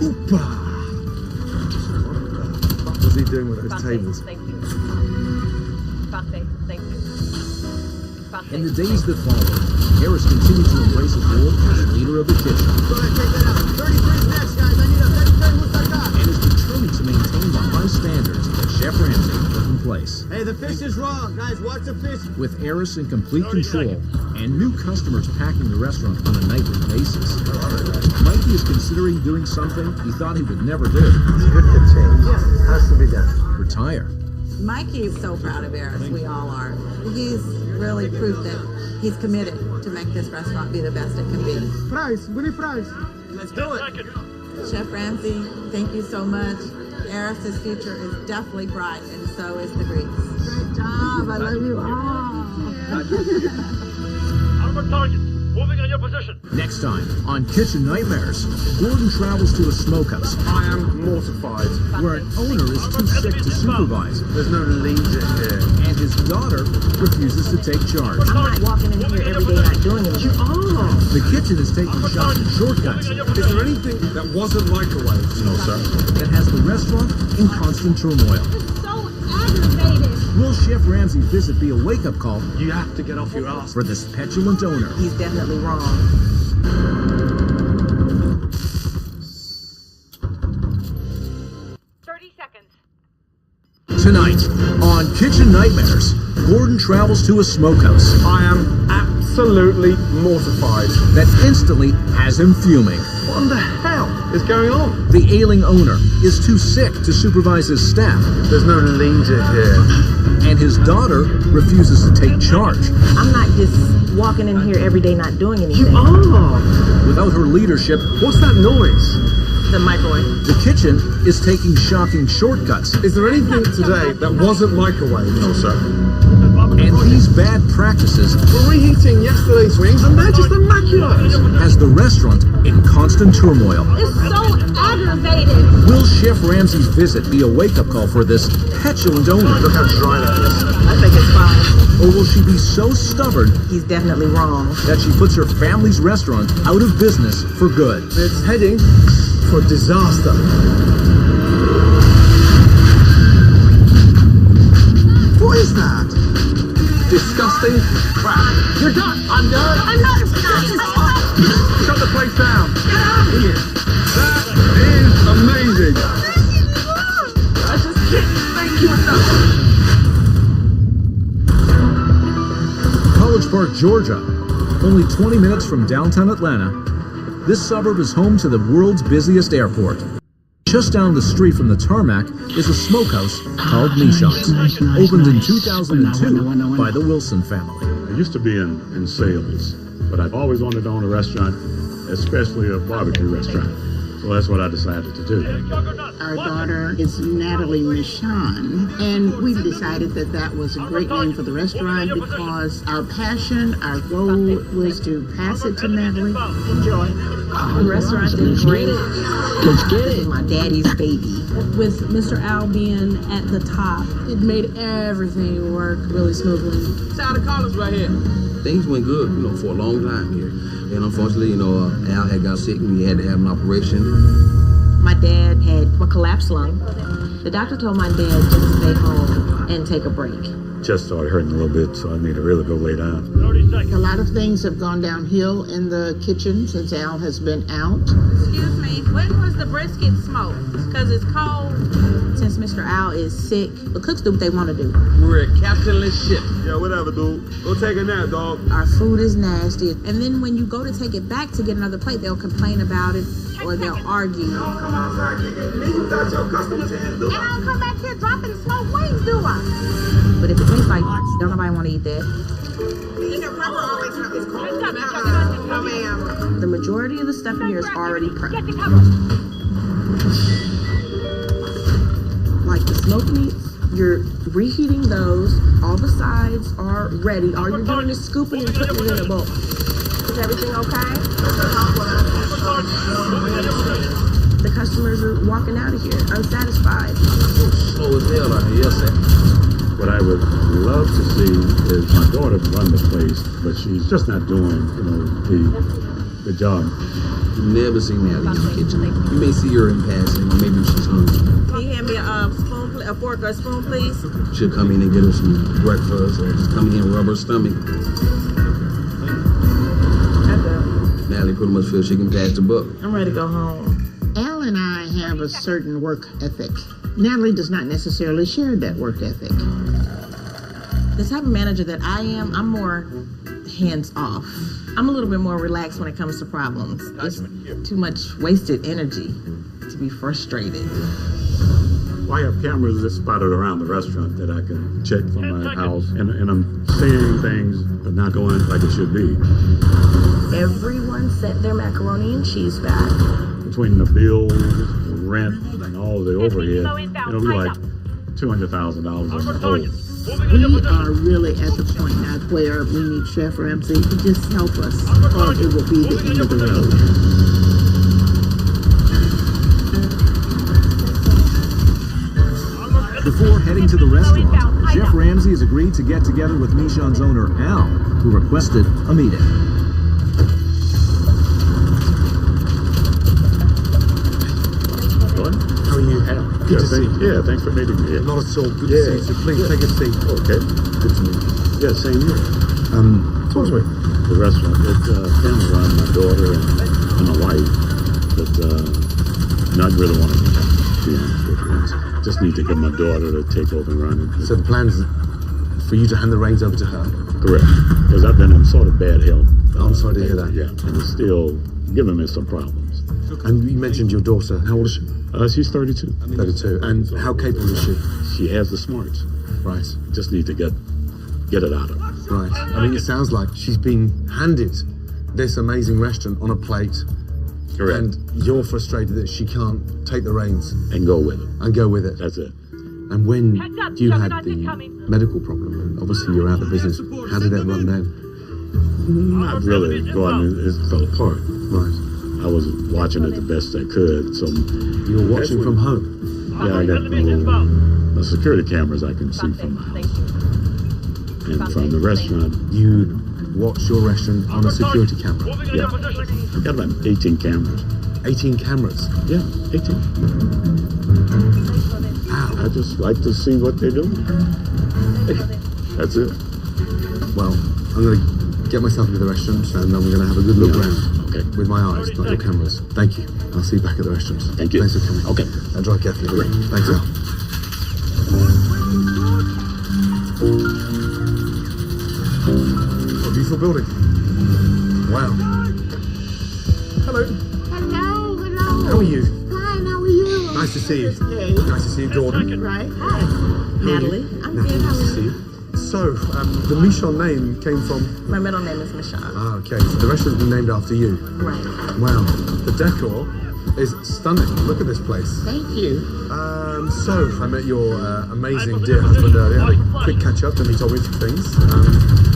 Oopa! What was he doing with those tables? Thank you. Thank you. In the days that followed, Harris continued to embrace his role as leader of the kitchen. Go ahead, take that out. 33 snacks, guys. I need a vegetarian moussaka. And is determined to maintain the high standards that Chef Ramsey put in place. Hey, the fish is raw. Guys, watch the fish. With Harris in complete control and new customers packing the restaurant on a nightly basis, Mikey is considering doing something he thought he would never do. It's good to change. Yeah, has to be done. Retire. Mikey is so proud of Eris. We all are. He's really proof that he's committed to make this restaurant be the best it can be. Fries. We need fries. Let's do it. Chef Ramsey, thank you so much. Eris's future is definitely bright, and so is the Greeks. Great job. I love you all. Armored target. Moving on your position. Next time on Kitchen Nightmares, Gordon travels to a smokehouse I am mortified. where an owner is too sick to supervise, There's no leader here. and his daughter refuses to take charge. I'm not walking in here every day not doing anything. The kitchen is taking shots and shortcuts Is there anything that wasn't microwave? No, sir. that has the restaurant in constant turmoil. So aggravated. Will Chef Ramsey's visit be a wake-up call You have to get off your ass. for this petulant owner? He's definitely wrong. Tonight on Kitchen Nightmares, Gordon travels to a smokehouse I am absolutely mortified. that instantly has him fuming. What the hell is going on? The ailing owner is too sick to supervise his staff, There's no leader here. and his daughter refuses to take charge. I'm not just walking in here every day not doing anything. You are. Without her leadership, What's that noise? The microwave. the kitchen is taking shocking shortcuts, Is there anything today that wasn't microwave? No, sir. and these bad practices We're reheating yesterday's wings and they're just immaculate. has the restaurant in constant turmoil. It's so aggravated. Will Chef Ramsey's visit be a wake-up call for this petulant owner? Look how dry that is. I think it's fine. Or will she be so stubborn He's definitely wrong. that she puts her family's restaurant out of business for good? It's heading for disaster. What is that? Disgusting crap. You're done. I'm done. I'm not done. Shut the place down. Get out of here. That is amazing. I just can't thank you enough. Georgia. Only 20 minutes from downtown Atlanta, this suburb is home to the world's busiest airport. Just down the street from the tarmac is a smokehouse called Michon's, opened in 2002 by the Wilson family. I used to be in sales, but I've always wanted to own a restaurant, especially a barbecue restaurant. So that's what I decided to do. Our daughter is Natalie Michon, and we decided that that was a great name for the restaurant because our passion, our goal was to pass it to Natalie. Enjoy. The restaurant is great. Let's get it. My daddy's baby. With Mr. Al being at the top, it made everything work really smoothly. Shout out to Collins right here. Things went good, for a long time here. And unfortunately, Al had got sick and we had to have an operation. My dad had a collapsed lung. The doctor told my dad just to stay home and take a break. Just started hurting a little bit, so I need to really go lay down. A lot of things have gone downhill in the kitchen since Al has been out. Excuse me, when was the brisket smoked? Because it's cold. Since Mr. Al is sick, the cooks do what they want to do. We're a captainless ship. Yeah, whatever, dude. Go take a nap, dog. Our food is nasty. And then when you go to take it back to get another plate, they'll complain about it or they'll argue. And I don't come back here dropping smoked wings, do I? But if it tastes like, don't nobody want to eat that. The majority of the stuff in here is already prepped. Like the smoked meats, you're reheating those. All the sides are ready. All you're doing is scooping and putting it in a bowl. Is everything okay? The customers are walking out of here unsatisfied. Slow as hell out here, yes, sir. What I would love to see is my daughter run the place, but she's just not doing, the job. You've never seen Natalie in the kitchen. You may see her in passing, or maybe she's hungry. Can you hand me a fork or a spoon, please? She'll come in and get her some breakfast, or just come in and rub her stomach. Natalie pretty much feels she can pass the buck. I'm ready to go home. Al and I have a certain work ethic. Natalie does not necessarily share that work ethic. The type of manager that I am, I'm more hands-off. I'm a little bit more relaxed when it comes to problems. It's too much wasted energy to be frustrated. I have cameras that's spotted around the restaurant that I can check from my house, and I'm seeing things but not going like it should be. Everyone set their macaroni and cheese back. Between the bills, the rent, and all of the overhead, it'll be like $200,000 on the whole. We are really at the point now where we need Chef Ramsay to just help us, or it will be the end of the road. Before heading to the restaurant, Chef Ramsay has agreed to get together with Michon's owner, Al, who requested a meeting. How are you? Good to see you. Yeah, thanks for meeting me here. Not at all. Good to see you. So please take a seat. Okay. Good to meet you. Yeah, same here. Talk to me. The restaurant. It's family run, my daughter and my wife. But I really want to be honest with you. Just need to get my daughter to take over and run it. So the plan's for you to hand the reins over to her? Correct. Because I've been in sort of bad health. I'm sorry to hear that. Yeah, and it's still giving me some problems. And you mentioned your daughter. How old is she? She's 32. 32. And how capable is she? She has the smarts. Right. Just need to get it out of her. Right. I mean, it sounds like she's been handed this amazing restaurant on a plate. Correct. And you're frustrated that she can't take the reins. And go with it. And go with it. That's it. And when you had the medical problem, and obviously you're out of business, how did that run then? Not really. It fell apart. Right. I was watching it the best I could, so... You were watching from home? Yeah, I got the security cameras I can see from my house. And from the restaurant... You watch your restaurant on a security camera? Yeah. I've got about 18 cameras. 18 cameras? Yeah, 18. Wow. I just like to see what they're doing. That's it. Well, I'm going to get myself into the restaurant and I'm going to have a good look around. Okay. With my eyes, not your cameras. Thank you. I'll see you back at the restaurant. Thank you. Thanks for coming. Okay. And drive carefully. Thanks, Al. Have you beautiful building. Wow. Hello. Hello, hello. How are you? Fine, how are you? Nice to see you. Hey. Nice to see you, Gordon. Right. Hi. Natalie. I'm good. How Nice to are see you? you. So, the Michon name came from... My middle name is Michonne. Ah, okay. So the restaurant's been named after you. Right. Wow. The decor is stunning. Look at this place. Thank you. So, I met your amazing dear husband earlier. Had a quick catch up and he told me a few things.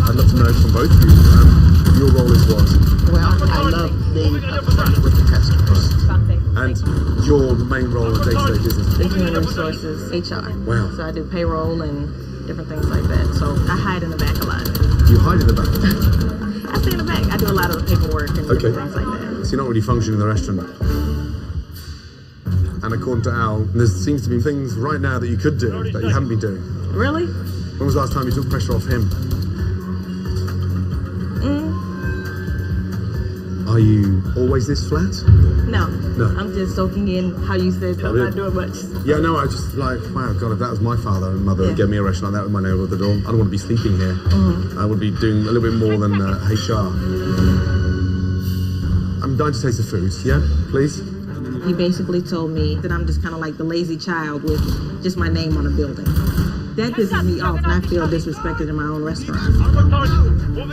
I'd love to know from both of you. Your role is what? Well, I love being upfront with the customers. And your main role in day-to-day business? Human resources, HR. Wow. So I do payroll and different things like that. So I hide in the back a lot. You hide in the back? I stay in the back. I do a lot of the paperwork and different things like that. So you're not really functioning in the restaurant. And according to Al, there seems to be things right now that you could do that you haven't been doing. Really? When was the last time you took pressure off him? Are you always this flat? No. No. I'm just soaking in how you said I'm not doing much. Yeah, no, I just like, wow, God, if that was my father and mother gave me a restaurant like that with my neighbour at the door, I don't want to be sleeping here. I would be doing a little bit more than HR. I'm dying to taste the food, yeah, please? He basically told me that I'm just kind of like the lazy child with just my name on a building. That pisses me off and I feel disrespected in my own restaurant.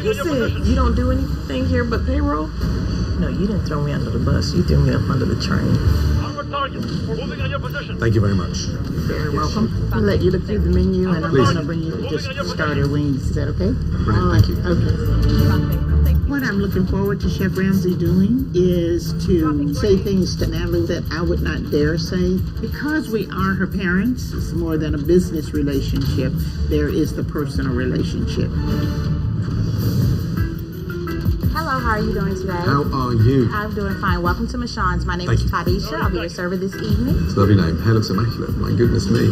He said, you don't do anything here but payroll? No, you didn't throw me under the bus. You threw me up under the train. Thank you very much. Very welcome. I'll let you look through the menu and I'm going to bring you just starter wings. Is that okay? Brilliant, thank you. Okay. What I'm looking forward to Chef Ramsay doing is to say things to Natalie that I would not dare say. Because we are her parents, it's more than a business relationship. There is the personal relationship. Hello, how are you doing today? How are you? I'm doing fine. Welcome to Michonne's. My name is Tadisha. I'll be your server this evening. It's a lovely name. Hair looks immaculate. My goodness me.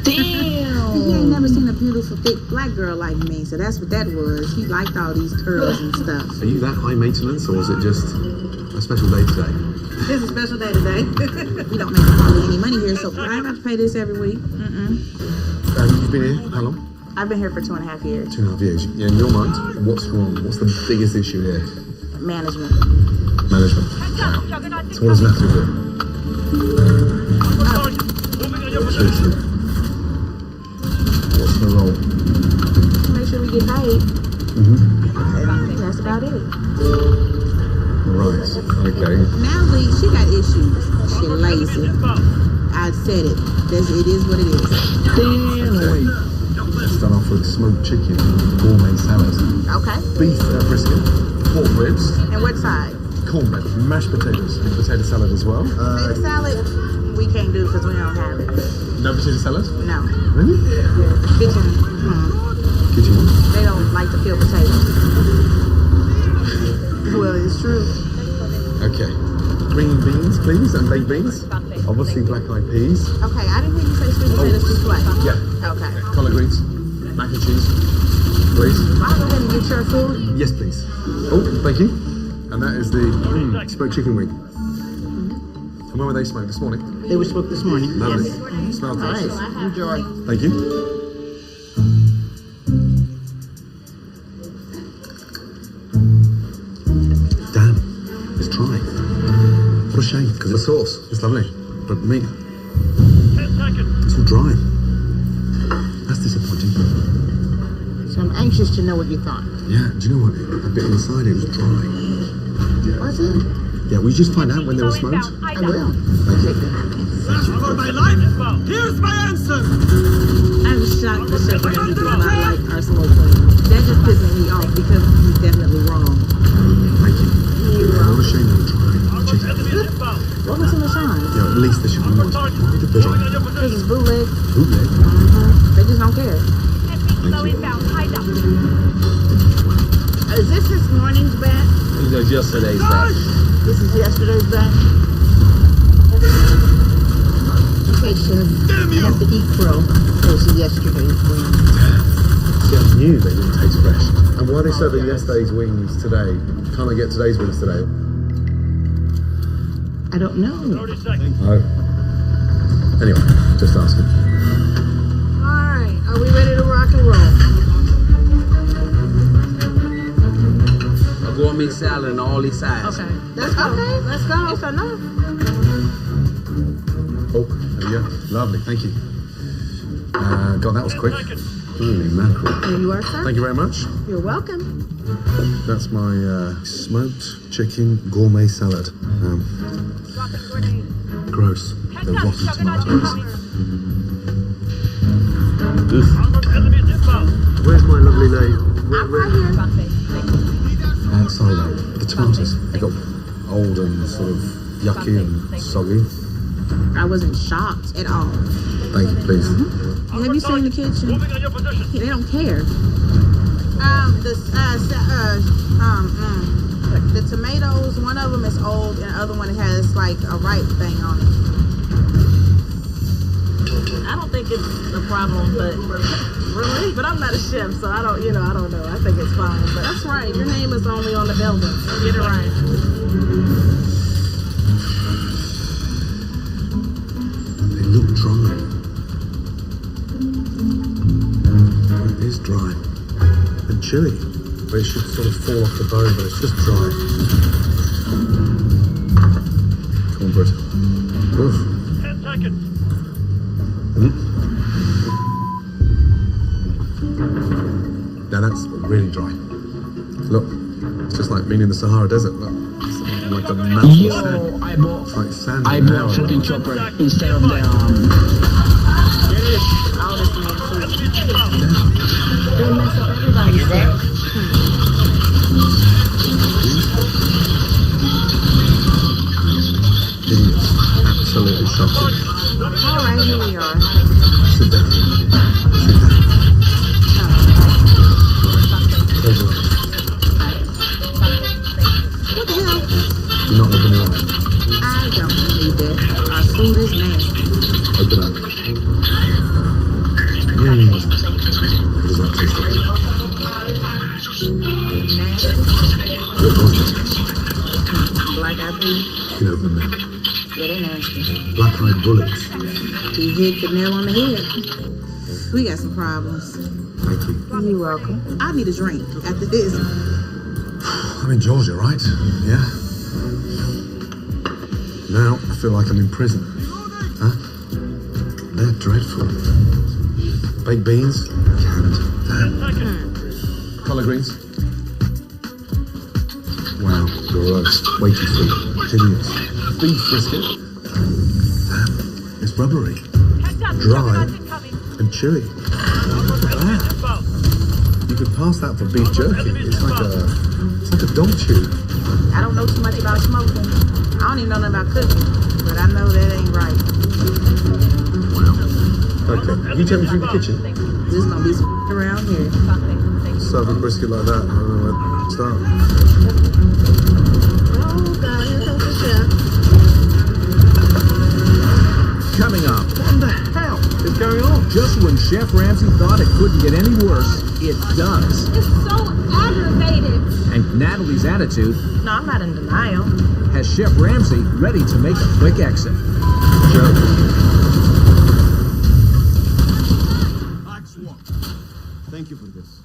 Damn! He ain't never seen a beautiful, thick black girl like me, so that's what that was. He liked all these curls and stuff. Are you that high maintenance or is it just a special day today? This is a special day today. We don't make hardly any money here, so I have to pay this every week. You've been here how long? I've been here for 2.5 years. 2.5 years. In your mind, what's wrong? What's the biggest issue here? Management. Management. Wow. So what does Natalie do? What's her role? Make sure we get paid. That's about it. Right. Okay. Natalie, she got issues. She lazy. I said it. It is what it is. Damn. Start off with smoked chicken, gourmet salad. Okay. Beef brisket, pork ribs. And what side? Cornbread, mashed potatoes, and potato salad as well. Potato salad? We can't do because we don't have it. No potato salad? No. Really? Kitchen. Kitchen what? They don't like to peel potatoes. Well, it's true. Okay. Green beans, please, and baked beans. Obviously black-eyed peas. Okay, I didn't hear you say sweet potato souffle. Yeah. Okay. Collard greens, mac and cheese, please. I'll go ahead and get your food. Yes, please. Oh, thank you. And that is the smoked chicken wing. And when were they smoked? This morning? They were smoked this morning. Lovely. Yes. Smells All delicious. right. Enjoy. Thank you. Damn, it's dry. What a shame, because the sauce is lovely, but meat, it's all dry. That's disappointing. So I'm anxious to know what you thought. Yeah, do you know what? A bit inside it was dry. Was it? Yeah, will you just find out when they were smoked? I will. Thank you. For my life, here's my answer. I'm shocked that Chef Ramsay does not like our smoke queen. That just pisses me off because he's definitely wrong. Thank you. What a shame they were dry. Welcome to Michonne's. Yeah, at least they should be more. Why would they be dry? This is bootleg. Bootleg? They just don't care. Is this this morning's batch? This is yesterday's batch. This is yesterday's batch? Okay, Chef. I have to eat crow. Those are yesterday's wings. See, I knew they didn't taste fresh. And why are they serving yesterday's wings today? Can't I get today's wings today? I don't know. Oh. Anyway, just asking. Alright, Are we ready to rock and roll? A gourmet salad and all these sides. Okay. Let's go. Okay. Let's go. It's enough. Oh, there you go. Lovely, thank you. God, that was quick. Holy mackerel. There you are, sir. Thank you very much. You're welcome. That's my smoked chicken gourmet salad. Gross. The rotten tomatoes. Where's my lovely lady? Right here. Sorry, though. The tomatoes, they got old and sort of yucky and soggy. I wasn't shocked at all. Thank you, please. Have you seen the kitchen? They don't care. The tomatoes, one of them is old and the other one has like a ripe thing on it. I don't think it's a problem, but really, but I'm not a chef, so I don't know. I think it's fine. But that's right. Your name is only on the building. Get it right. They look dry. It is dry and chewy. It should sort of fall off the bone, but it's just dry. Cornbread. Oof. 10 seconds. Now that's really dry. Look, it's just like being in the Sahara Desert. Look, it's like a mountain of sand. It's like sand. I bought chicken chopper instead of the They'll mess up everybody's day. Absolutely shocking. All right, here we are. Sit down. What the hell? You're not looking at it. I don't believe that. Our food is nasty. Open up. What does that taste like? What was it? Black eyed peas. You know, the Yeah, they're nasty. black-eyed bullets. You hit the nail on the head. We got some problems. Thank you. You're welcome. I need a drink after this. I'm in Georgia, right? Yeah. Now I feel like I'm in prison. Huh? They're dreadful. Baked beans? Canned. Damn. Collard greens? Wow, gross. Way too sweet. Hideous. Beef brisket? Damn. It's rubbery. Dry and chewy. Ah. You could pass that for beef jerky. It's like a dog chew. I don't know too much about smoking. I don't even know nothing about cooking, but I know that ain't right. Okay, you take me through the kitchen. There's gonna be some around here. Serve a brisket like that. I don't know where to start. Oh, God, here comes the chef. Coming up. What the hell is going on? Just when Chef Ramsay thought it couldn't get any worse, it does. It's so aggravated. And Natalie's attitude No, I'm not in denial. has Chef Ramsay ready to make a quick exit. Thank you for this.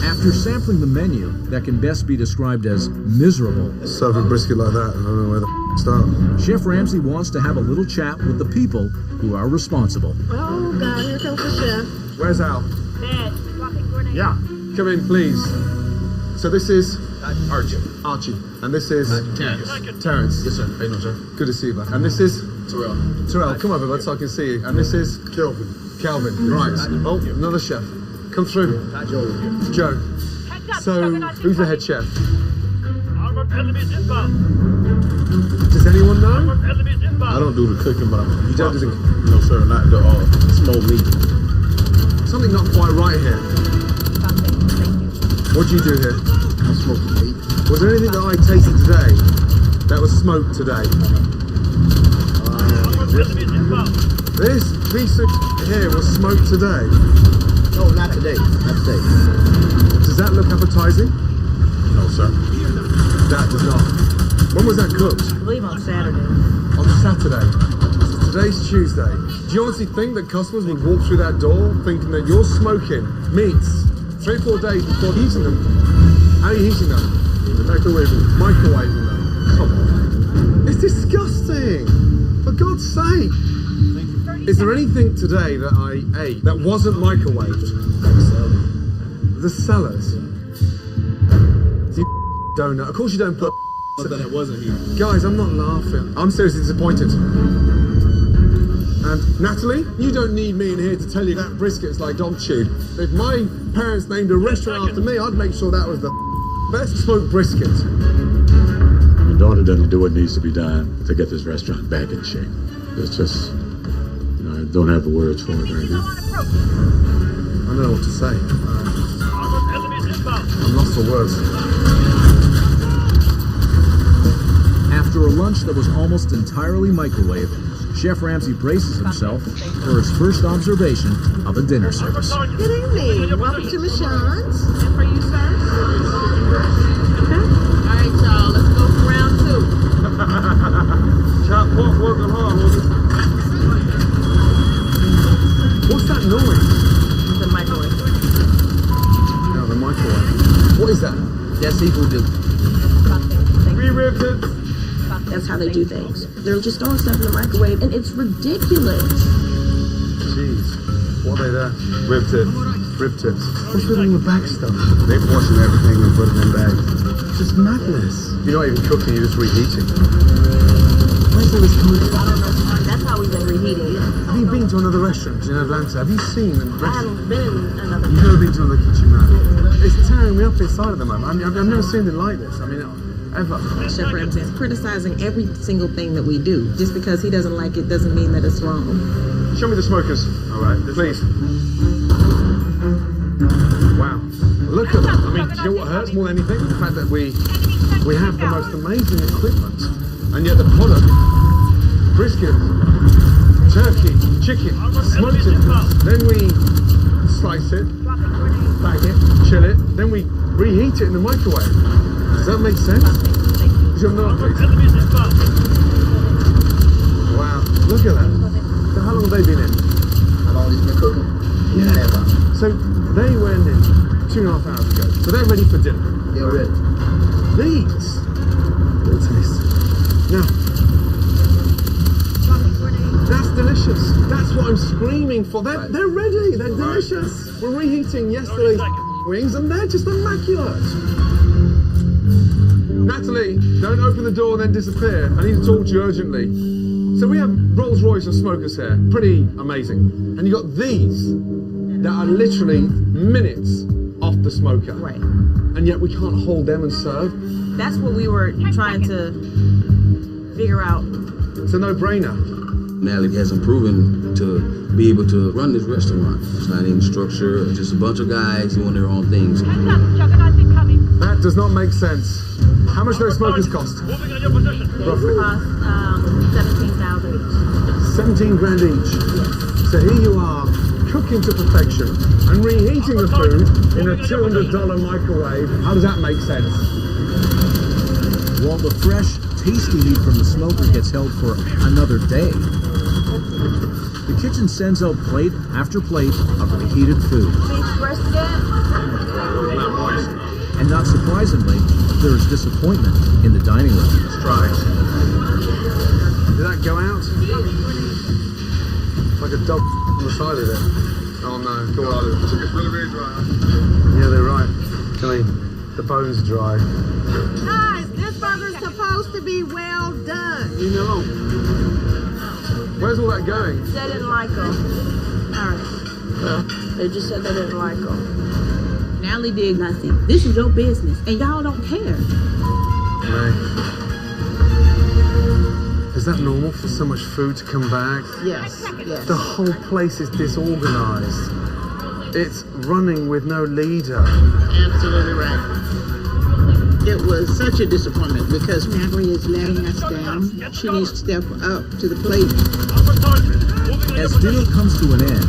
After sampling the menu that can best be described as miserable, Serve a brisket like that. I don't know where to start. Chef Ramsay wants to have a little chat with the people who are responsible. Oh, God, here comes the chef. Where's Al? Dad, dropping grenade. Yeah. Come in, please. So this is Archie. And this is Terrence. Yes, sir. Hey, no, sir. Good to see you, bud. And this is Terrell. Come over, bud, so I can see you. And this is Kelvin. Right. Oh, another chef. Come through. Joe. So, who's the head chef? Armored enemies inbound. Does anyone know? Armored enemies inbound. I don't do the cooking, but I'm You don't do the... no, sir, not the smoked meat. Something not quite right here. What do you do here? I smoke meat. Was there anything that I tasted today that was smoked today? Armored enemies inbound. This piece of here was smoked today. No, not today. Not today. Does that look appetizing? No, sir. That does not. When was that cooked? I believe on Saturday. On Saturday. Today's Tuesday. Do you honestly think that customers would walk through that door thinking that you're smoking meats 3 or 4 days before heating them? How are you heating them? Microwaving them. Come on. It's disgusting. For God's sake. Is there anything today that I ate that wasn't microwaved? The sellers. You donut. Of course you don't put. Then it wasn't here. Guys, I'm not laughing. I'm seriously disappointed. And Natalie, you don't need me in here to tell you that brisket's like dog chew. If my parents named a restaurant after me, I'd make sure that was the best smoked brisket. My daughter doesn't do what needs to be done to get this restaurant back in shape. It's just, I don't have the words for it right now. I don't know what to say. I'm lost for words. After a lunch that was almost entirely microwaved, Chef Ramsay braces himself for his first observation of a dinner service. Good evening. Welcome to Michonne's. And for you, sir? Okay. All right, y'all. Let's go for round 2. Chop pork, working hard, what's that noise? The microwave. No, the microwave. What is that? That's seafood do. Re-ribbed it. That's how they do things. They're just throwing stuff in the microwave, and it's ridiculous. Jeez. What are they there? Rib tips. Rib tips. What's with all the back stuff? They portion everything and put it in bags. Just madness. You're not even cooking, you're just reheating. Where's all this coming from? I don't know. That's how we've been reheating it. Have you been to another restaurant in Atlanta? Have you seen a I haven't been in another. You've never been to another kitchen, man. It's tearing me up inside at the moment. I mean, I've never seen anything like this. I mean, ever. Chef Ramsay is criticizing every single thing that we do. Just because he doesn't like it doesn't mean that it's wrong. Show me the smokers. All right, please. Wow. Look at that. I mean, do you know what hurts more than anything? The fact that we have the most amazing equipment, and yet the product, brisket, turkey, chicken, smoked it, then we slice it, bag it, chill it, then we reheat it in the microwave. Does that make sense? Because you're not. Wow, look at that. So how long have they been in? How long has it been cooking? Yeah. So they went in 2.5 hours ago. So they're ready for dinner. Yeah, ready. These. Little taste. Now. That's delicious. That's what I'm screaming for. They're ready. They're delicious. We're reheating yesterday's wings and they're just immaculate. Natalie, don't open the door and then disappear. I need to talk to you urgently. So we have Rolls-Royce of smokers here. Pretty amazing. And you got these that are literally minutes off the smoker. Right. And yet we can't hold them and serve. That's what we were trying to figure out. It's a no-brainer. Natalie hasn't proven to be able to run this restaurant. It's not any structure, it's just a bunch of guys doing their own things. That does not make sense. How much do those smokers cost? Roughly. Cost 17,000 each. 17 grand each. So here you are, cooking to perfection and reheating the food in a $200 microwave. How does that make sense? While the fresh, tasty meat from the smoker gets held for another day, the kitchen sends out plate after plate of reheated food. And not surprisingly, there is disappointment in the dining room. Let's try it. Did that go out? Like a dog on the side of it. Oh no, go on. It's really, really dry. Yeah, they're right. Tell me, the bone's dry. Guys, this burger's supposed to be well done. You know. Where's all that going? They didn't like them. All right. Well, they just said they didn't like them. Natalie did nothing. This is your business, and y'all don't care. Right. Is that normal for so much food to come back? Yes, yes. The whole place is disorganized. It's running with no leader. Absolutely right. It was such a disappointment because Natalie is letting us down. She needs to step up to the plate. As dinner comes to an end,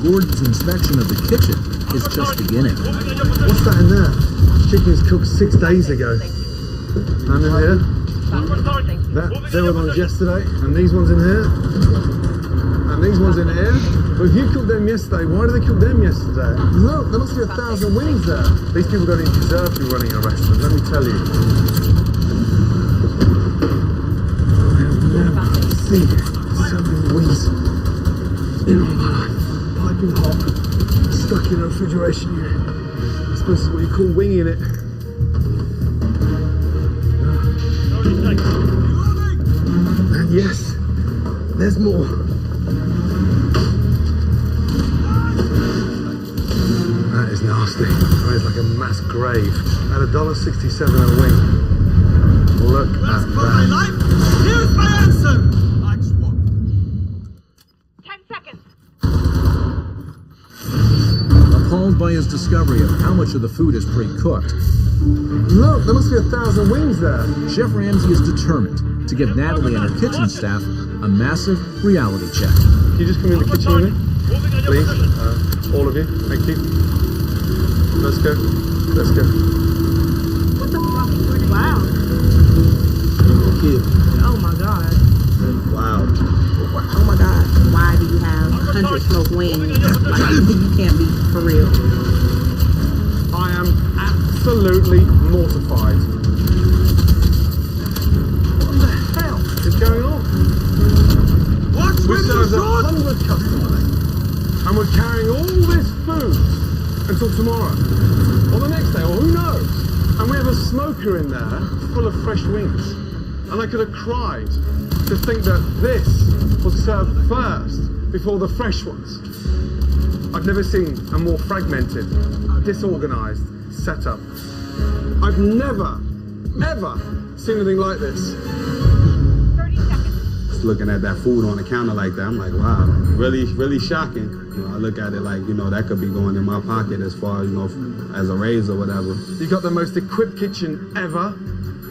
Gordon's inspection of the kitchen is just beginning. What's that in there? Chicken's cooked 6 days ago. And in here? There were ones yesterday, and these ones in here, and these ones in here. But if you cooked them yesterday, why did they cook them yesterday? Look, there must be 1,000 wings there. These people don't even deserve to be running a restaurant, let me tell you. I have never seen so many wings in all my life. Piping hot, stuck in a refrigeration unit. I suppose this is what you call winging it. And yes, there's more. That is nasty. That is like a mass grave. At $1.67 a wing. Look at that. Here's my answer! 10 seconds. Appalled by his discovery of how much of the food is pre-cooked, look, there must be 1,000 wings there. Chef Ramsay is determined to give Natalie and her kitchen staff a massive reality check. Can you just come in the kitchen with me? Please? All of you. Thank you. Let's go. Let's go. Wow. Okay. Oh my God. Wow. Oh my God. Why do you have 100 smoked wings? Like, you can't be for real. I am absolutely mortified. What the hell is going on? We served 100 customers, and we're carrying all this food until tomorrow, or the next day, or who knows? And we have a smoker in there full of fresh wings. And I could have cried to think that this was served first before the fresh ones. I've never seen a more fragmented, disorganized setup. I've never, ever seen anything like this. 30 seconds. Just looking at that food on the counter like that, I'm like, wow, really, really shocking. You know, I look at it like, you know, that could be going in my pocket as far, you know, as a raise or whatever. You've got the most equipped kitchen ever,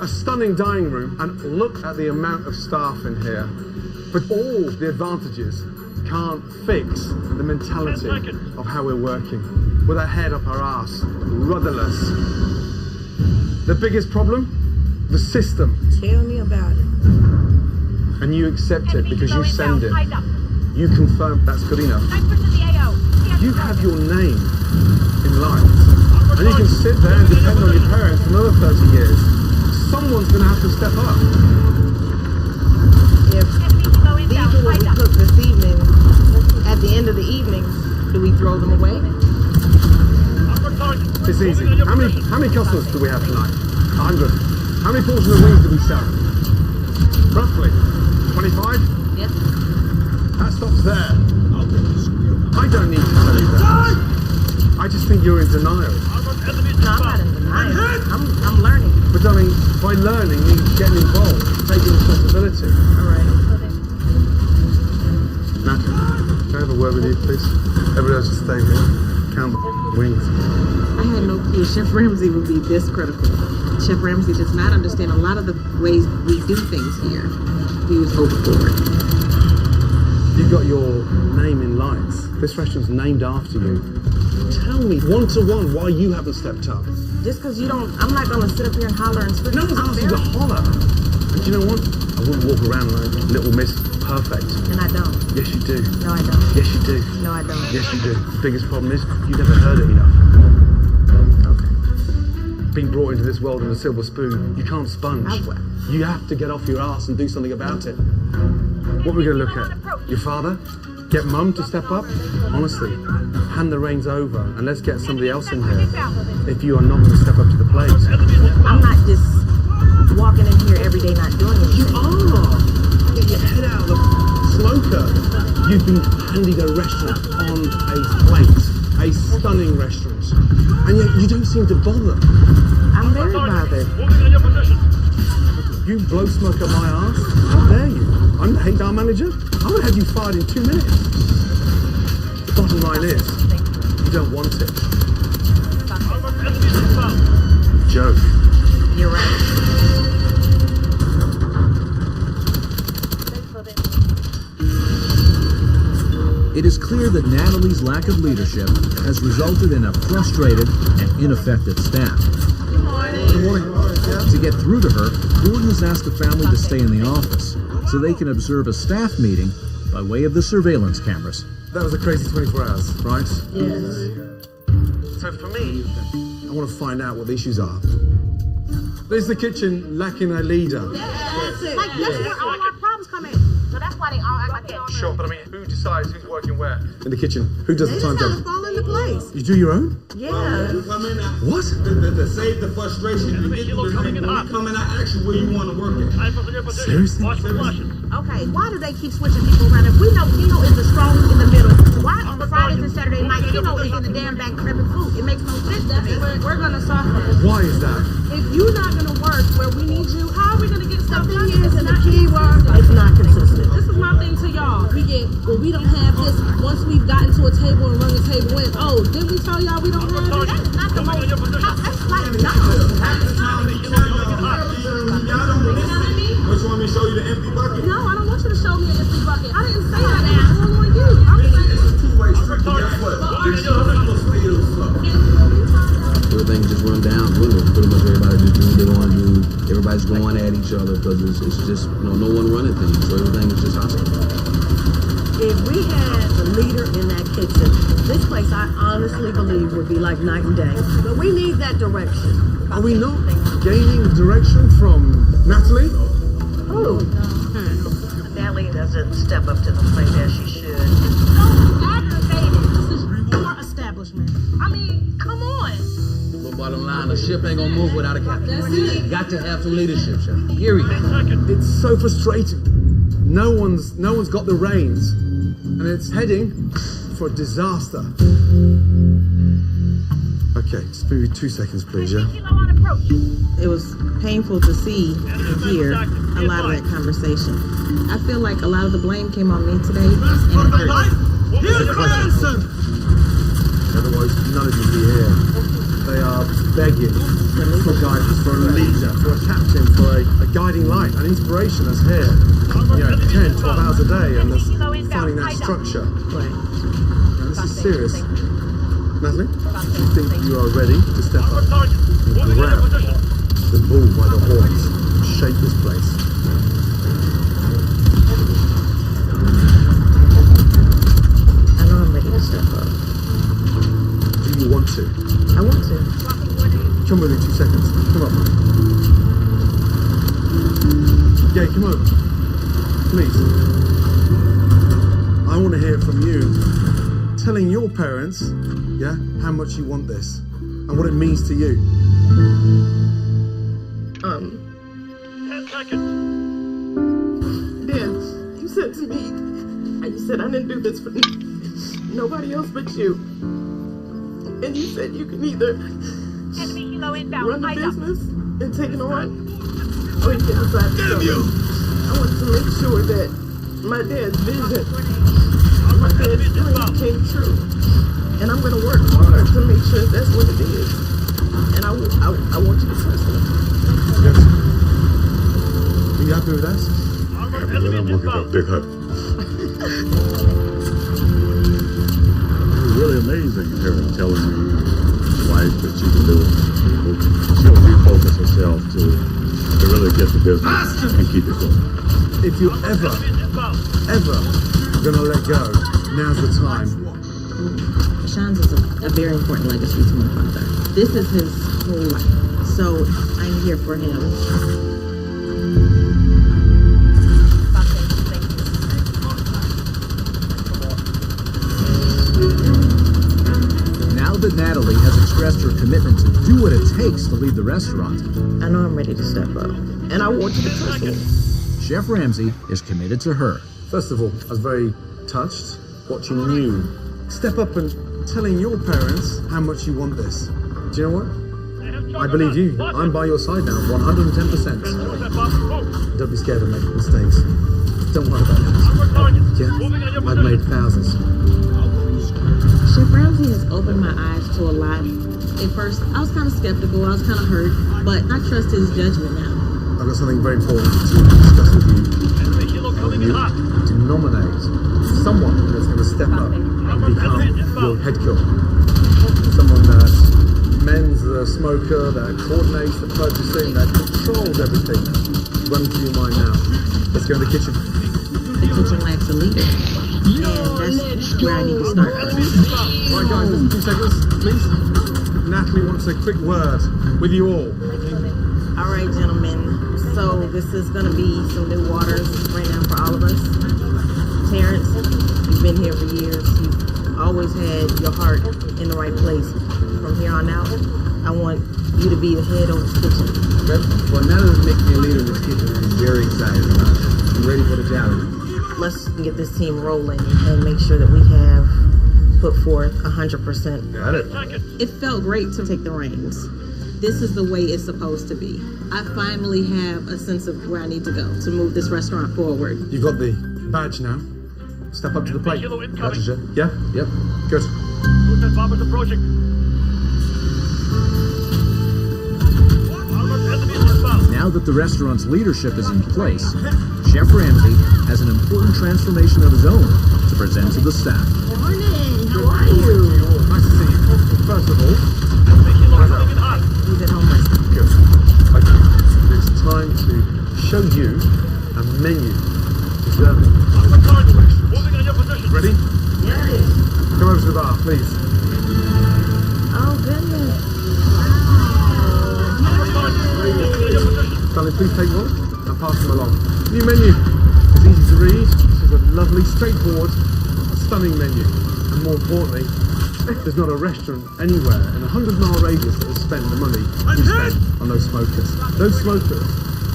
a stunning dining room, and look at the amount of staff in here. But all the advantages can't fix the mentality of how we're working, with our head up our ass, rudderless. The biggest problem? The system. Tell me about it. And you accept it because you send it. You confirm that's good enough. You have your name in lights. And you can sit there and depend on your parents for another 30 years. Someone's going to have to step up. If these are what we cooked this evening, at the end of the evening, do we throw them away? It's easy. How many customers do we have tonight? 100. How many portions of wings do we sell? Roughly 25? Yes. That stops there. I don't need to tell you that. I just think you're in denial. No, I'm not in denial. I'm learning. But darling, by learning means getting involved, taking responsibility. All right. Nat, can I have a word with you, please? Everybody else just stay here. Count the wings. I had no clue Chef Ramsay would be this critical. Chef Ramsay does not understand a lot of the ways we do things here. He was overboard. You've got your name in lights. This restaurant's named after you. Tell me, one-to-one, why you haven't stepped up. Just because you don't, I'm not going to sit up here and holler and scream. No one's asked you to holler. And do you know what? I wouldn't walk around like Little Miss Perfect. And I don't. Yes, you do. No, I don't. Yes, you do. No, I don't. Yes, you do. The biggest problem is you never heard it enough. Okay. Being brought into this world with a silver spoon, you can't sponge. You have to get off your ass and do something about it. What are we going to look at? Your father? Get mum to step up? Honestly, hand the reins over and let's get somebody else in here. If you are not going to step up to the plate. I'm not just walking in here every day not doing anything. You are! Get your head out of the smoker. You've been handed a restaurant on a plate. A stunning restaurant. And yet you don't seem to bother. I'm very bothered. You blow smoke up my ass? How dare you? I'm the HR manager. I would have you fired in 2 minutes. The bottom line is, you don't want it. Joke. You're right. It is clear that Natalie's lack of leadership has resulted in a frustrated and ineffective staff. Good morning. To get through to her, Gordon has asked the family to stay in the office so they can observe a staff meeting by way of the surveillance cameras. That was a crazy 24 hours, right? Yes. So for me, I want to find out what the issues are. Is the kitchen lacking a leader? That's where all our problems come in. So that's why they all act like that. Sure, but I mean, who decides who's working where? In the kitchen. Who does the time Gotta job? fall into place. You do your own? Yeah. What? To save the frustration, you get the coming in hot. Come in, I ask you where you want to work at. Seriously? Okay, why do they keep switching people around? If we know Keno is the strong in the middle, why on Fridays and Saturday night Keno is in the damn back prepping food? It makes no sense to me. We're gonna solve that. Why is that? If you're not gonna work where we need you, how are we gonna get stuff done? And the key word, it's not consistent. This is my thing to y'all. We don't have this. Once we've gotten to a table and run the table in, oh, didn't we tell y'all we don't have it? That is not the most, that's like, no. What, you want me to show you the empty bucket? No, I don't want you to show me an empty bucket. I didn't say that. It's all on you. I'm saying It's a two-way street. Guess what? Big stuff will steal stuff. Everything just run down. Pretty much everybody just do what they want to do. Everybody's going at each other because it's just, no one running things. So everything is just hostile. If we had a leader in that kitchen, this place I honestly believe would be like night and day. But we need that direction. Are we not gaining direction from Natalie? Who? Natalie doesn't step up to the plate as she should. so aggravated. This is your establishment. I mean, come on. But bottom line, a ship ain't gonna move without a captain. That's it. Got to have some leadership, chef. Period. It's so frustrating. No one's got the reins, and it's heading for a disaster. Okay, just maybe 2 seconds, please, yeah? It was painful to see and hear a lot of that conversation. I feel like a lot of the blame came on me today, and it hurt. Here's my answer! Otherwise, none of you would be here. They are begging for guidance, for a leader, for a captain, for a guiding light, an inspiration that's here. 10, 12 hours a day, and there's finding that structure. Right. Now, this is serious. Natalie, do you think you are ready to step up and grab the bull by the horns and shake this place? I know I'm ready to step up. Do you want to? I want to. Come with me 2 seconds. Come on. Yeah, come on. Please. I want to hear from you telling your parents, yeah, how much you want this and what it means to you. 10 seconds. Dan, you said to me, you said I didn't do this for nobody else but you. And you said you can either run the business and take it on, or you can decide to go. I want to make sure that my dad's vision, my dad's dream came true. And I'm going to work hard to make sure that's what it is. And I want you to trust me. Yes. Are you happy with us? Happy that I'm working for a big hut. It's really amazing her telling me, wife, that she can do it. She'll refocus herself to really get the business and keep it going. If you're ever gonna let go, now's the time. Sean's is a very important legacy to my father. This is his whole life. So I'm here for him. Now that Natalie has expressed her commitment to do what it takes to lead the restaurant, I know I'm ready to step up. And I want you to trust me. Chef Ramsay is committed to her. First of all, I was very touched watching you step up and telling your parents how much you want this. Do you know what? I believe you. I'm by your side now, 110%. Don't be scared of making mistakes. Don't worry about it. Yeah, I've made thousands. Chef Ramsay has opened my eyes to a lot. At first, I was kind of skeptical, I was kind of hurt, but I trust his judgment now. I've got something very important to discuss with you. To nominate someone that's going to step up and become your head cook. Someone that mends the a smoker that coordinates the purchasing, that controls everything. Run through your mind now. Let's go in the kitchen. The kitchen lacks a leader. And that's where I need to start first. All right, guys, just 2 seconds, please. Natalie wants a quick word with you all. All right, gentlemen. So this is going to be some new waters right now for all of us. Terrence, you've been here for years. You've always had your heart in the right place. From here on out, I want you to be the head of this kitchen. Okay. Well, now that it makes me a leader in this kitchen, I'm very excited about it. I'm ready for the challenge. Let's get this team rolling and make sure that we have put forth 100%. Got it. It felt great to take the reins. This is the way it's supposed to be. I finally have a sense of where I need to go to move this restaurant forward. You've got the badge now. Step up to the plate. Badge, yeah? Yep. Good. Now that the restaurant's leadership is in place, Chef Ramsay has an important transformation of his own to present to the staff. Morning, how are you? Nice to see you. First of all, He's at home resting. good. Okay. It's time to show you a menu deserving of a ready? Yes. Come over to the bar, please. Oh, goodness. Darling, please take one and pass them along. New menu. It's easy to read. This is a lovely, straightforward, stunning menu. And more importantly, there's not a restaurant anywhere in a 100-mile radius that will spend the money we spend on those smokers. Those smokers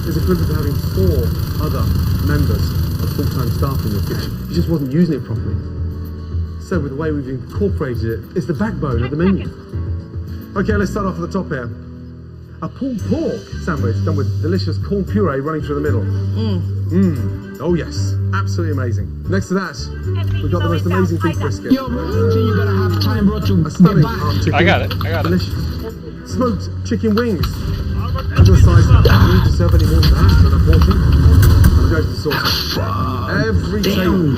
is equivalent to having 4 other members of full-time staff in your kitchen. You just wasn't using it properly. So with the way we've incorporated it, it's the backbone of the menu. Okay, let's start off at the top here. A pulled pork sandwich done with delicious corn puree running through the middle. Oh yes, absolutely amazing. Next to that, we've got the most amazing beef brisket. Yo, you better have time, bro, to a stunning half chicken. I got it. Delicious. Smoked chicken wings. And the size you don't need to serve any more than that than a portion. And we go to the sauces. Every table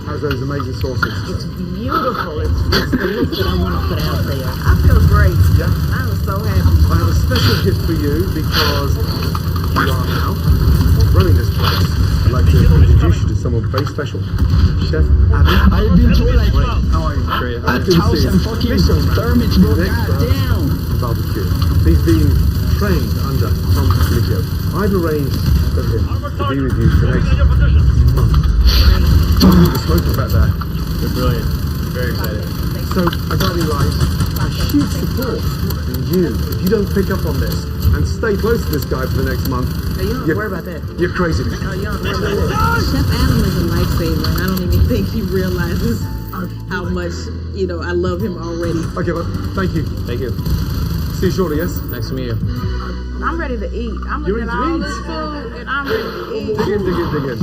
has those amazing sauces. It's beautiful. It's the look that I want to put out there. I feel great. Yeah. I was so happy. I have a special gift for you because you are now running this place. I'd like to introduce you to someone very special. Chef Adam. I've been told like How are you? Great. 1,000 fucking thermits, bro. Goddamn. Barbecue. He's been trained under Tom Colicchio. I've arranged for him to be with you for the next month. The smokers back there. They're brilliant. Very excited. So I got any like a huge support in you. If you don't pick up on this and stay close to this guy for the next month, Hey, you don't have to worry about that. you're crazy. Oh, you don't have to worry about that. Chef Adam is a lifesaver, and I don't even think he realizes how much, I love him already. Okay, well, thank you. Thank you. See you shortly, yes? Nice to meet you. I'm ready to eat. I'm You're looking at ready all to this eat? food, and I'm ready to eat. Dig in.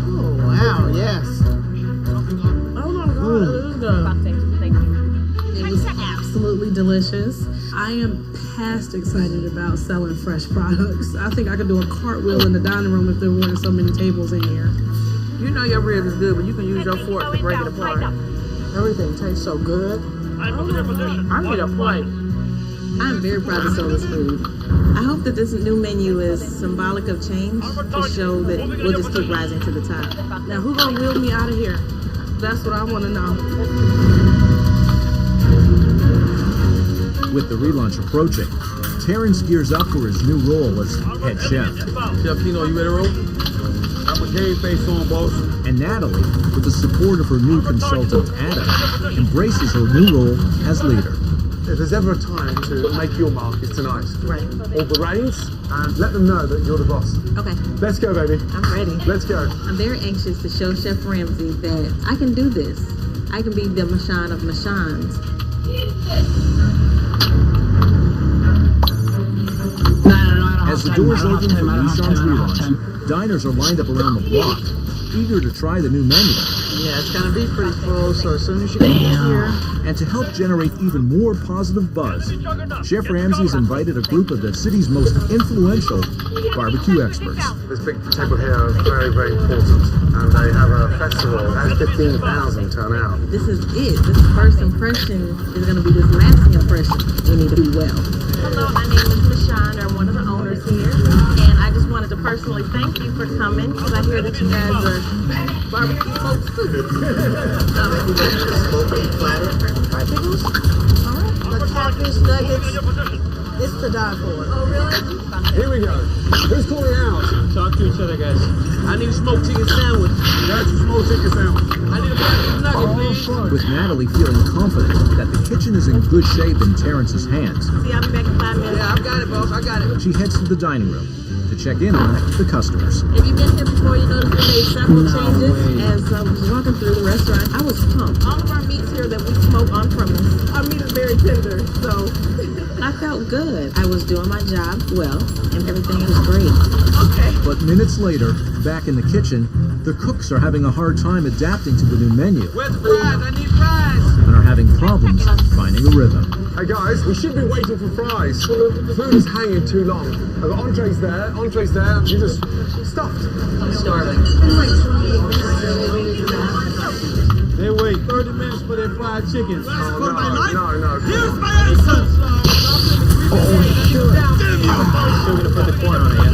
Oh, wow, yes. Oh my God, it is good. It was absolutely delicious. I am past excited about selling fresh products. I think I could do a cartwheel in the dining room if there weren't so many tables in here. You know your rib is good, but you can use your fork to break it apart. Everything tastes so good. I need a plate. I'm very proud to sell this food. I hope that this new menu is symbolic of change to show that we'll just keep rising to the top. Now, who gonna wheel me out of here? That's what I want to know. With the relaunch approaching, Terrence gears up for his new role as head chef. Chef Kino, you ready to roll? I'm a game face on, boss. And Natalie, with the support of her new consultant Adam, embraces her new role as leader. If there's ever a time to make your mark, it's tonight. Right. Hold the reins and let them know that you're the boss. Okay. Let's go, baby. I'm ready. Let's go. I'm very anxious to show Chef Ramsay that I can do this. I can be the Michon of Michons. As the doors open for Michon's relaunch, diners are lined up around the block, eager to try the new menu. Yeah, it's gonna be pretty full, so as soon as you get here. And to help generate even more positive buzz, Chef Ramsay's invited a group of the city's most influential barbecue experts. This big table here is very, very important. And they have a festival that has 15,000 turn out. This is it. This first impression is going to be this lasting impression. We need to do well. Hello, my name is Michonne. I'm one of the owners here. And I just wanted to personally thank you for coming because I hear that you guys are barbecue folks too. Smoking platter. Fried pickles? All right. The catfish nuggets. It's to die for. Oh, really? Here we go. Who's calling out? Talk to each other, guys. I need a smoked chicken sandwich. That's a small chicken sandwich. I need a barbecue nugget, please. With Natalie feeling confident that the kitchen is in good shape in Terrence's hands, See, I'll be back in 5 minutes. Yeah, I've got it, boss. I got it. she heads to the dining room to check in on the customers. If you've been here before, you notice we made several changes. As I was walking through the restaurant, I was pumped. All of our meats here that we smoke on premise, our meat is very tender, so I felt good. I was doing my job well, and everything was great. Okay. But minutes later, back in the kitchen, the cooks are having a hard time adapting to the new menu Where's the fries? I need fries. and are having problems finding a rhythm. Hey guys, we should be waiting for fries. Food is hanging too long. I've got entrees there. You're just stuffed. I'm starving. They wait 30 minutes for their fried chicken. No. Here's my answer! Still gonna put the corn on it, yeah?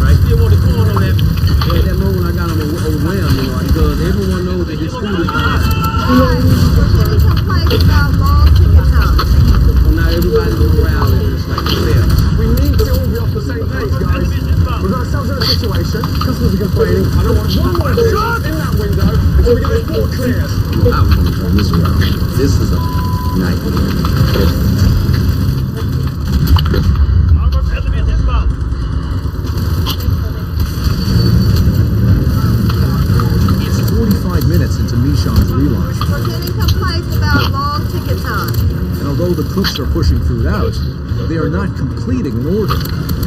Right? Still want the corn on it. Yeah, that moment I got on overwhelmed, you know, because everyone knows that his food is fine. Well, now everybody's on the rally, it's like fair. We need to all be off the same page, guys. We've got ourselves in a situation. Customers are complaining. I don't want one more dish in that window until we get this board clear. I'm gonna turn this around. This is a nightmare. It's 45 minutes into Michonne's relaunch, We're getting complaints about long ticket time. and although the cooks are pushing food out, they are not completing an order.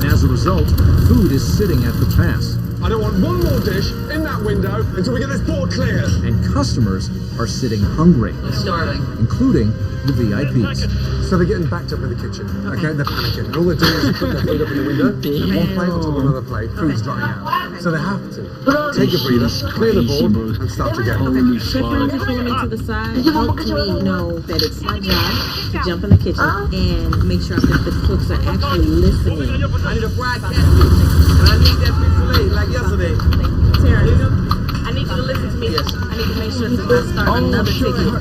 And as a result, food is sitting at the pass. I don't want one more dish in that window until we get this board clear. And customers are sitting hungry, I'm starving. including the VIPs. So they're getting backed up in the kitchen, okay? They're panicking. And all they're doing is put their food up in the window, one plate on top of another plate, food's drying out. So they have to take a breather, clear the board, and start again. Technology pulling me to the side helped me know that it's my job to jump in the kitchen and make sure that the cooks are actually listening. I need a fried catfish, and I need that fish fillet like yesterday. Terrence, I need you to listen to me. Yes. I need to make sure that I start another ticket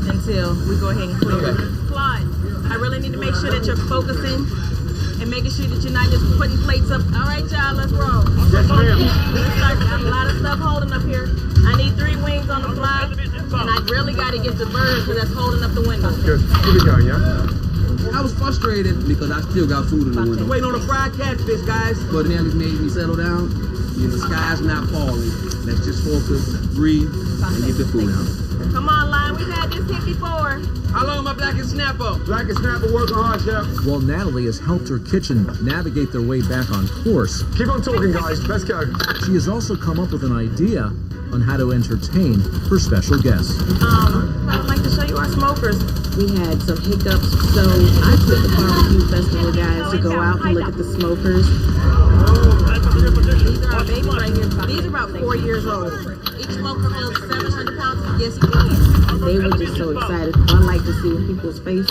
until we go ahead and clear. Claude, I really need to make sure that you're focusing and making sure that you're not just putting plates up. All right, y'all, let's roll. Yes, ma'am. Let's start. Got a lot of stuff holding up here. I need 3 wings on the fly, and I really got to get the burger because that's holding up the window. Good. Keep it going, yeah? I was frustrated because I still got food in the window. Waiting on the fried catfish, guys. But Nelly made me settle down. You know, the sky's not falling. Let's just focus, breathe, and get the food out. Come on, line. We've had this hit before. How long my black and snapper? Black and snapper working hard, chef. While Natalie has helped her kitchen navigate their way back on course, Keep on talking, guys. Let's go. she has also come up with an idea on how to entertain her special guests. I'd like to show you our smokers. We had some hiccups, so I took the barbecue festival guys to go out and look at the smokers. These are our babies right here. These are about 4 years old. Each smoker holds 700 pounds. Yes, he can. They were just so excited. I like to see people's face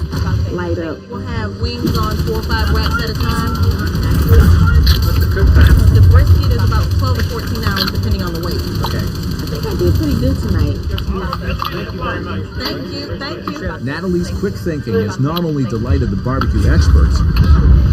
light up. We'll have wings on 4 or 5 racks at a time. The brisket is about 12 to 14 hours, depending on the weight. Okay. I think I did pretty good tonight. Thank you very much. Thank you. Natalie's quick thinking has not only delighted the barbecue experts,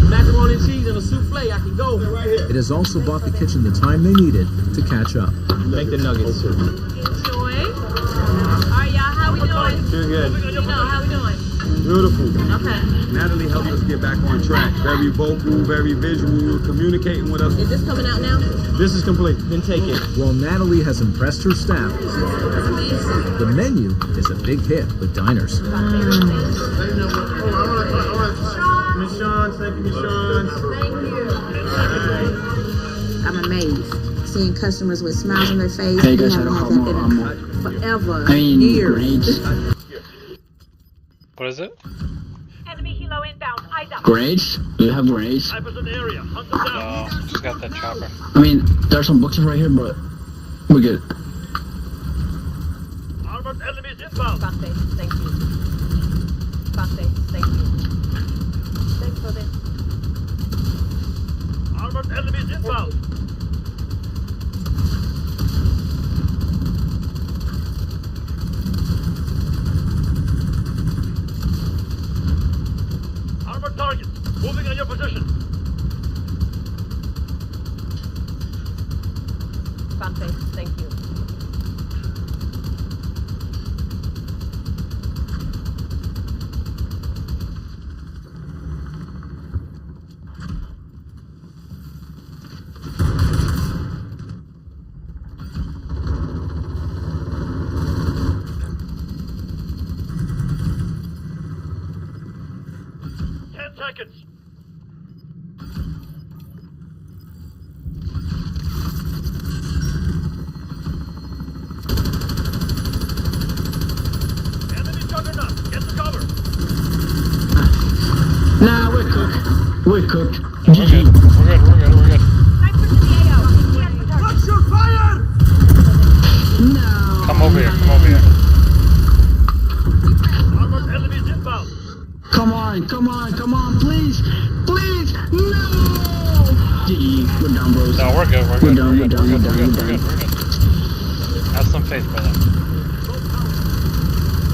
Macaroni and cheese and a souffle, I can go. it has also bought the kitchen the time they needed to catch up. Make the nuggets. Enjoy. All right, y'all, how we doing? Doing good. No, how we doing? Beautiful. Okay. Natalie helped us get back on track. Very vocal, very visual, communicating with us. Is this coming out now? This is complete. Then take it. While Natalie has impressed her staff, the menu is a big hit with diners. Miss Sean, thank you, Miss Sean. I'm amazed. Seeing customers with smiles on their face. Hey we guys, I haven't don't had have that more. in forever. I mean, years. grades. What is it? Enemy helo inbound. Eyes up. Grades? Do you have grades? No, just got that chopper. I mean, there's some boxes right here, but we're good. Armored enemies inbound. Thank you. Thank you. Thank you. inbound. Armored targets, moving on your position. Something, thank you. Seconds. Enemy juggernaut, get to cover. Nah, we're cooked. We're cooked. We're good. We're good. Watch your fire! No. Come over here. Armored enemies inbound. Come on, please, no! GG, we're down, bros. No, we're good. We're done. Have some faith, brother.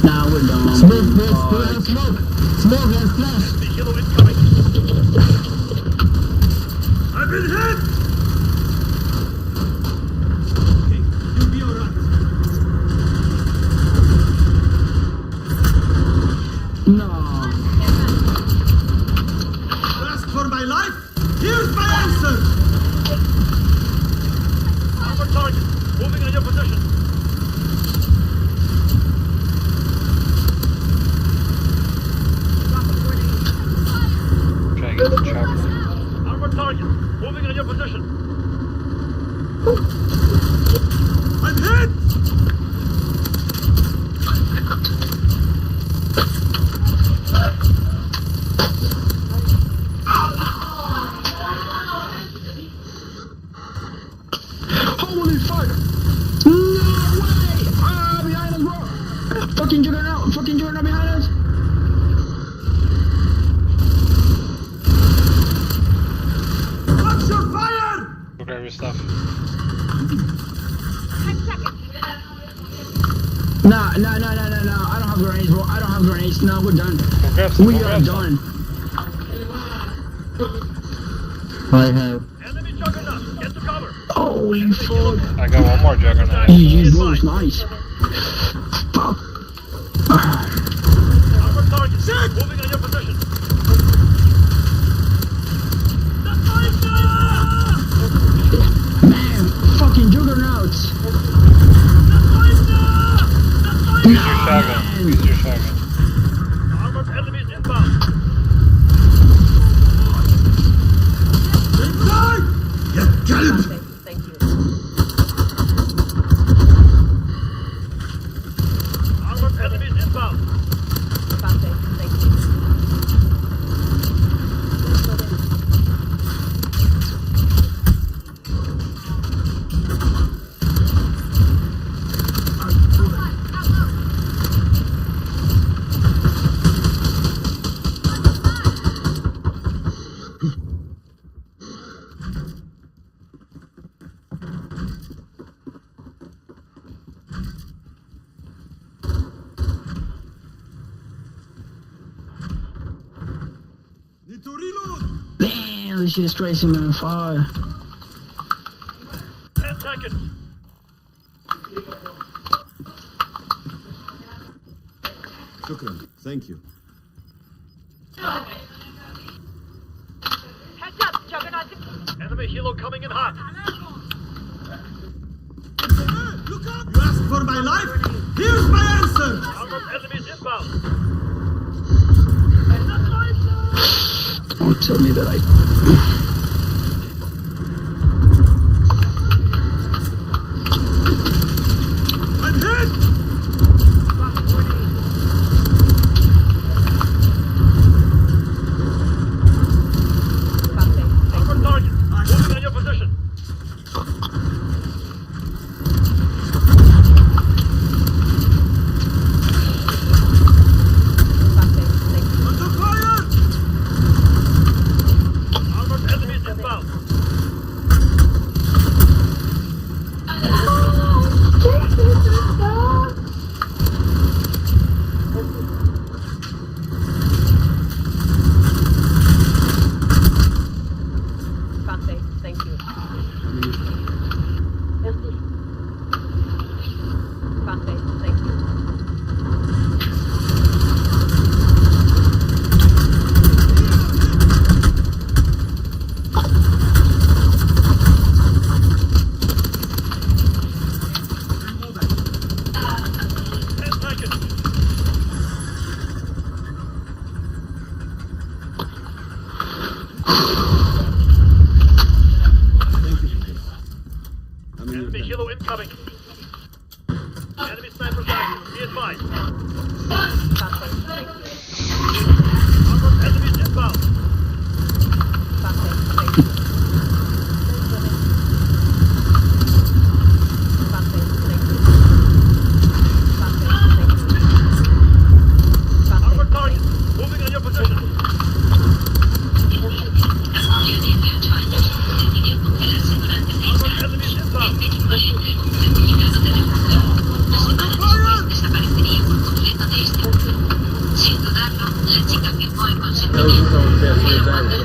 Nah, we're done. Smoke, flash. Kilo incoming. I've been hit! Okay, you'll be alright. No. Ask for my life? Here's my answer! Armored target, moving on your position. Try to get the chopper. Armored target, moving on your position. I'm hit! Holy fuck! No way! Behind us, bro! Fucking juggernaut behind us! Watch your fire! Go grab your stuff. Nah, I don't have grenades, bro. I don't have grenades. No, we're done. We are done. I have. Enemy juggernaut, get to cover. Holy fuck. I got one more juggernaut. GG, bro, it's nice. Fuck. Armored target, moving on your position. Man, fucking juggernauts. Use your shotgun. Armored enemies inbound. Get Thank you. Armored enemies inbound. Something, thank you. Need to reload! Damn, this shit's tracing me on fire. 10 seconds. Shukran, thank you. Heads up, juggernaut. Enemy helo coming in hot. Look up! You asked for my life? Here's my answer! Armored enemies inbound. Don't tell me that I... I'm hit! Armored target, moving on your position. Under fire! Armored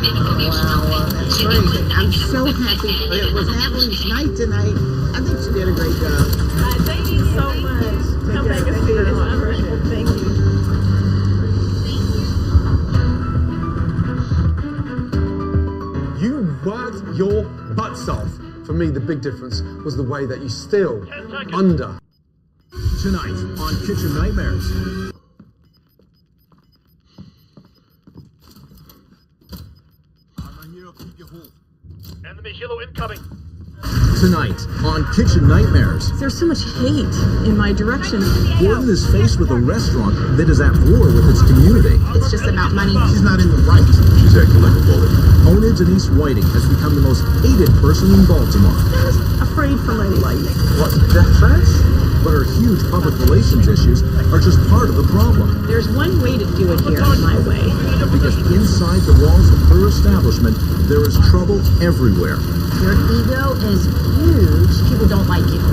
Wow, that's great. I'm so happy. It was Natalie's night tonight. I think she did a great job. Thank you so much. Come back and see us. Thank you. You worked your butts off. For me, the big difference was the way that you still under. Tonight on Kitchen Nightmares. Enemy helo incoming. Tonight on Kitchen Nightmares. There's so much hate in my direction. Gordon is faced with a restaurant that is at war with its community. It's just about money. She's not in the right. She's acting like a bully. Owner Denise Whiting has become the most hated person in Baltimore. I was afraid for my life. What, death threats? But her huge public relations issues are just part of the problem. There's one way to do it here, my way. Because inside the walls of her establishment, there is trouble everywhere. Your ego is huge. People don't like you.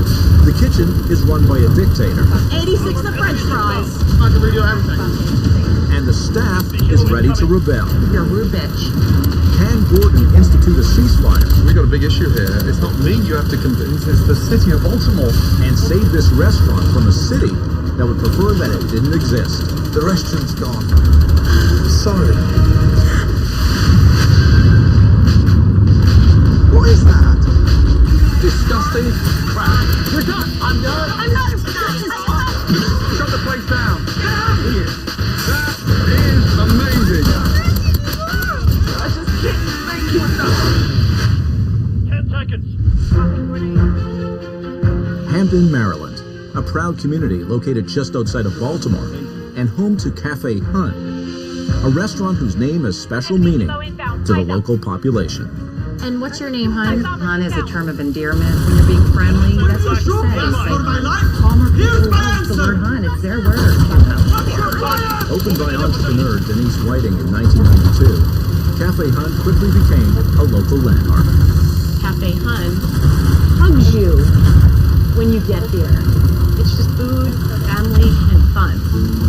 The kitchen is run by a dictator. 86 the French fries. I can redo everything. And the staff is ready to rebel. You're a rude bitch. Can Gordon institute a ceasefire? We got a big issue here. It's not me you have to convince, it's the city of Baltimore. And save this restaurant from a city that would prefer that it didn't exist. The restaurant's gone. Sorry. What is that? Disgusting crap. You're done. I'm done. I'm not done. Shut the place down. Get out of here. That is amazing. I just can't thank you enough. 10 seconds. Hampton, Maryland, a proud community located just outside of Baltimore and home to Cafe Hun, a restaurant whose name has special meaning to the local population. And what's your name, Hun? Hun is a term of endearment. When you're being friendly, that's what you say. Palmer people love the word Hun. It's their word. Opened by entrepreneur Denise Whiting in 1992, Cafe Hun quickly became a local landmark. Cafe Hun hugs you when you get there. It's just food, family, and fun.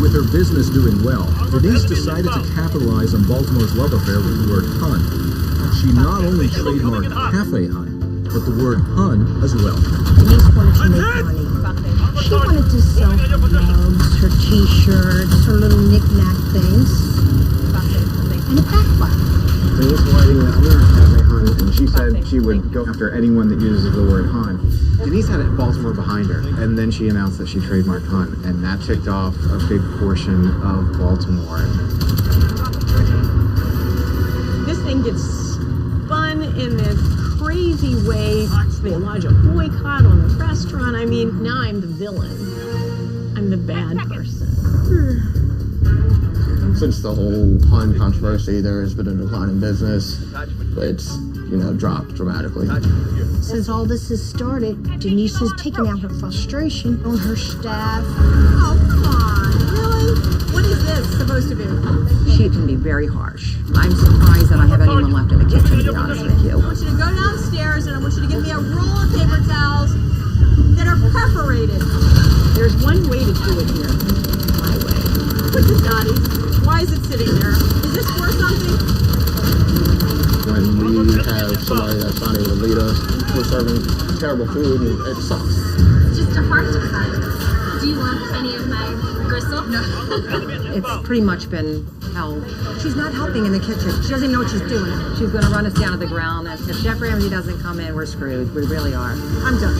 With her business doing well, Denise decided to capitalize on Baltimore's love affair with the word Hun. She not only trademarked Cafe Hun, but the word Hun as well. Denise wanted to make money. She wanted to sell her mugs, her t-shirts, her little knick-knack things. And it backfired. Denise Whiting, the owner of Cafe Hun, and she said she would go after anyone that uses the word Hun. Denise had Baltimore behind her, and then she announced that she trademarked Hun, and that ticked off a big portion of Baltimore. This thing gets spun in this crazy way. The Elijah boycott on the restaurant. I mean, now I'm the villain. I'm the bad person. Since the whole Hun controversy, there has been a decline in business. It's, dropped dramatically. Since all this has started, Denise has taken out her frustration on her staff. Oh, come on. Really? What is this supposed to be? She can be very harsh. I'm surprised that I have anyone left in the kitchen, to be honest with you. I want you to go downstairs and I want you to give me a roll of paper towels that are perforated. There's one way to do it here. My way. What's this, Dottie? Why is it sitting there? Is this for something? When we have somebody that's not able to lead us, we're serving terrible food and it sucks. Just a heart exercise. Do you want any of my gristle? No. It's pretty much been hell. She's not helping in the kitchen. She doesn't know what she's doing. She's going to run us down to the ground. And if Chef Ramsay doesn't come in, we're screwed. We really are. I'm done.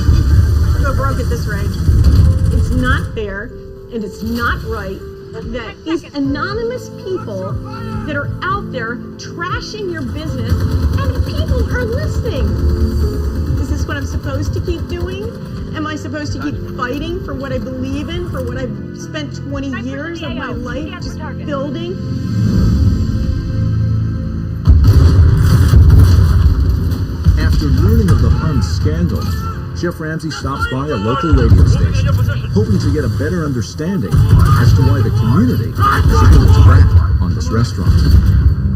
Go broke at this rate. It's not fair and it's not right that these anonymous people that are out there trashing your business and people are listening. Is this what I'm supposed to keep doing? Am I supposed to keep fighting for what I believe in, for what I've spent 20 years of my life just building? After learning of the Hun scandal, Chef Ramsay stops by a local radio station, hoping to get a better understanding as to why the community has put its back on this restaurant.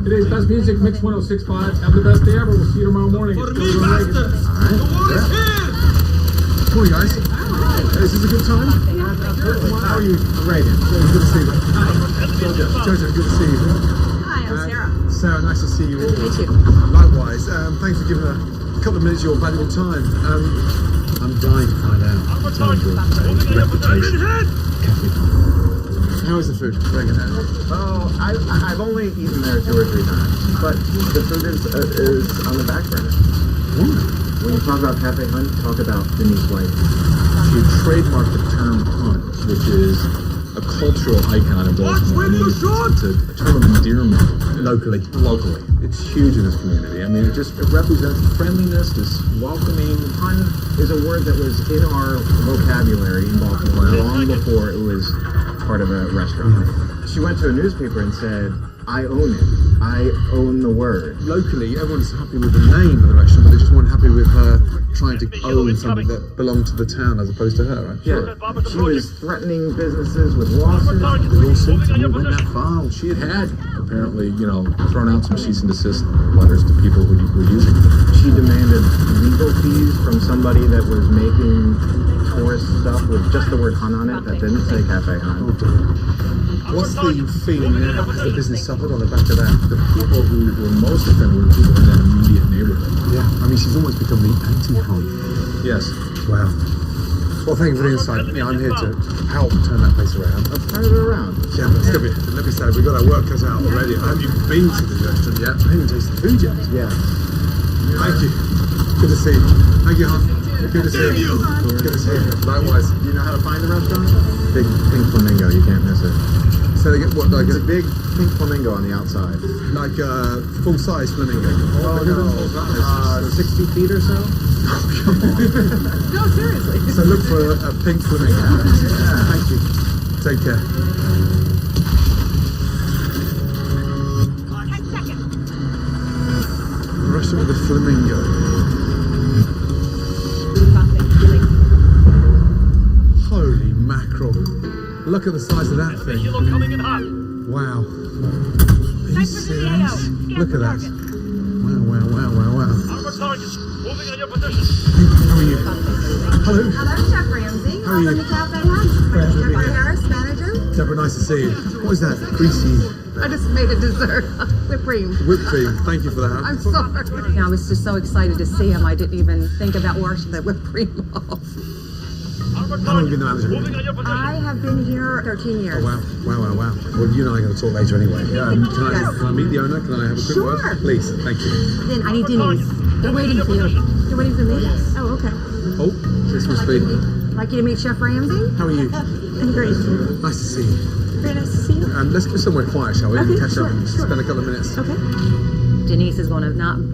Today's best music, Mix 106.5. Have the best day ever. We'll see you tomorrow morning. All right. Morning, guys. Is this a good time? How are you? Great. Good to see you. Jojo, good to see you. Hi, I'm Sarah. Sarah, nice to see you all. Me too. Likewise. Thanks for giving a couple of minutes of your valuable time. I'm dying to find out in terms of reputation. Cafe Con. How is the food? Breaking down. Oh, I've only eaten there 2 or 3 times, but the food is on the back burner. When you talk about Cafe Hunt, talk about Denise White. She trademarked the term hunt, which is a cultural icon in Baltimore. It's a term of endearment locally. It's huge in this community. I mean, it represents friendliness, this welcoming. Hunt is a word that was in our vocabulary in Baltimore long before it was part of a restaurant. She went to a newspaper and said, I own it. I own the word. Locally, everyone's happy with the name of the restaurant, but they just weren't happy with her trying to own something that belonged to the town as opposed to her, right? Yeah. She was threatening businesses with lawsuits. I mean, it went that far. She had apparently, thrown out some cease and desist letters to people who were using it. She demanded legal fees from somebody that was making tourist stuff with just the word hunt on it that didn't say Cafe Hunt. Oh dear. What's the feeling now? Has the business suffered on the back of that? The people who were most offended were the people in that immediate neighborhood. Yeah, I mean, she's almost become the anti-hunt. Yes. Wow. Well, thank you for the insight. Yeah, I'm here to help turn that place around. I've turned it around. Yeah, but still, let me say, we've got our work cut out already. Have you been to the restaurant yet? I haven't tasted the food yet. Yeah. Thank you. Good to see you. Thank you, hon. Good to see you. Good to see you. Likewise. Do you know how to find the restaurant? Big pink flamingo. You can't miss it. So they get what, like it's a big pink flamingo on the outside. Like a full-size flamingo? Oh, no. 60 feet or so? Come on. No, seriously. So look for a pink flamingo. Yeah. Thank you. Take care. 10 seconds. Restaurant with a flamingo. Holy mackerel. Look at the size of that thing. Wow. Are you serious? Look at that. Wow. How are you? Hello. Hello, Chef Ramsay. How are you? Welcome to Cafe Hunt. Deborah Harris, manager. Deborah, nice to see you. What is that? Greasy I just made a dessert. Whipped cream. whipped cream. Thank you for that. I'm sorry. I was just so excited to see him. I didn't even think about washing that whipped cream off. How long have you been the manager? I have been here 13 years. Oh, wow. Well, you and I are going to talk later anyway. Can I meet the owner? Can I have a quick word? Please, thank you. Then I need Denise. They're waiting for you. They're waiting for me? Yes. Oh, okay. Oh, this must be. I'd like you to meet Chef Ramsay. How are you? I'm great. Nice to see you. Very nice to see you. Let's go somewhere quiet, shall we? Okay, Catch up and sure. spend a couple of minutes. Okay. Denise is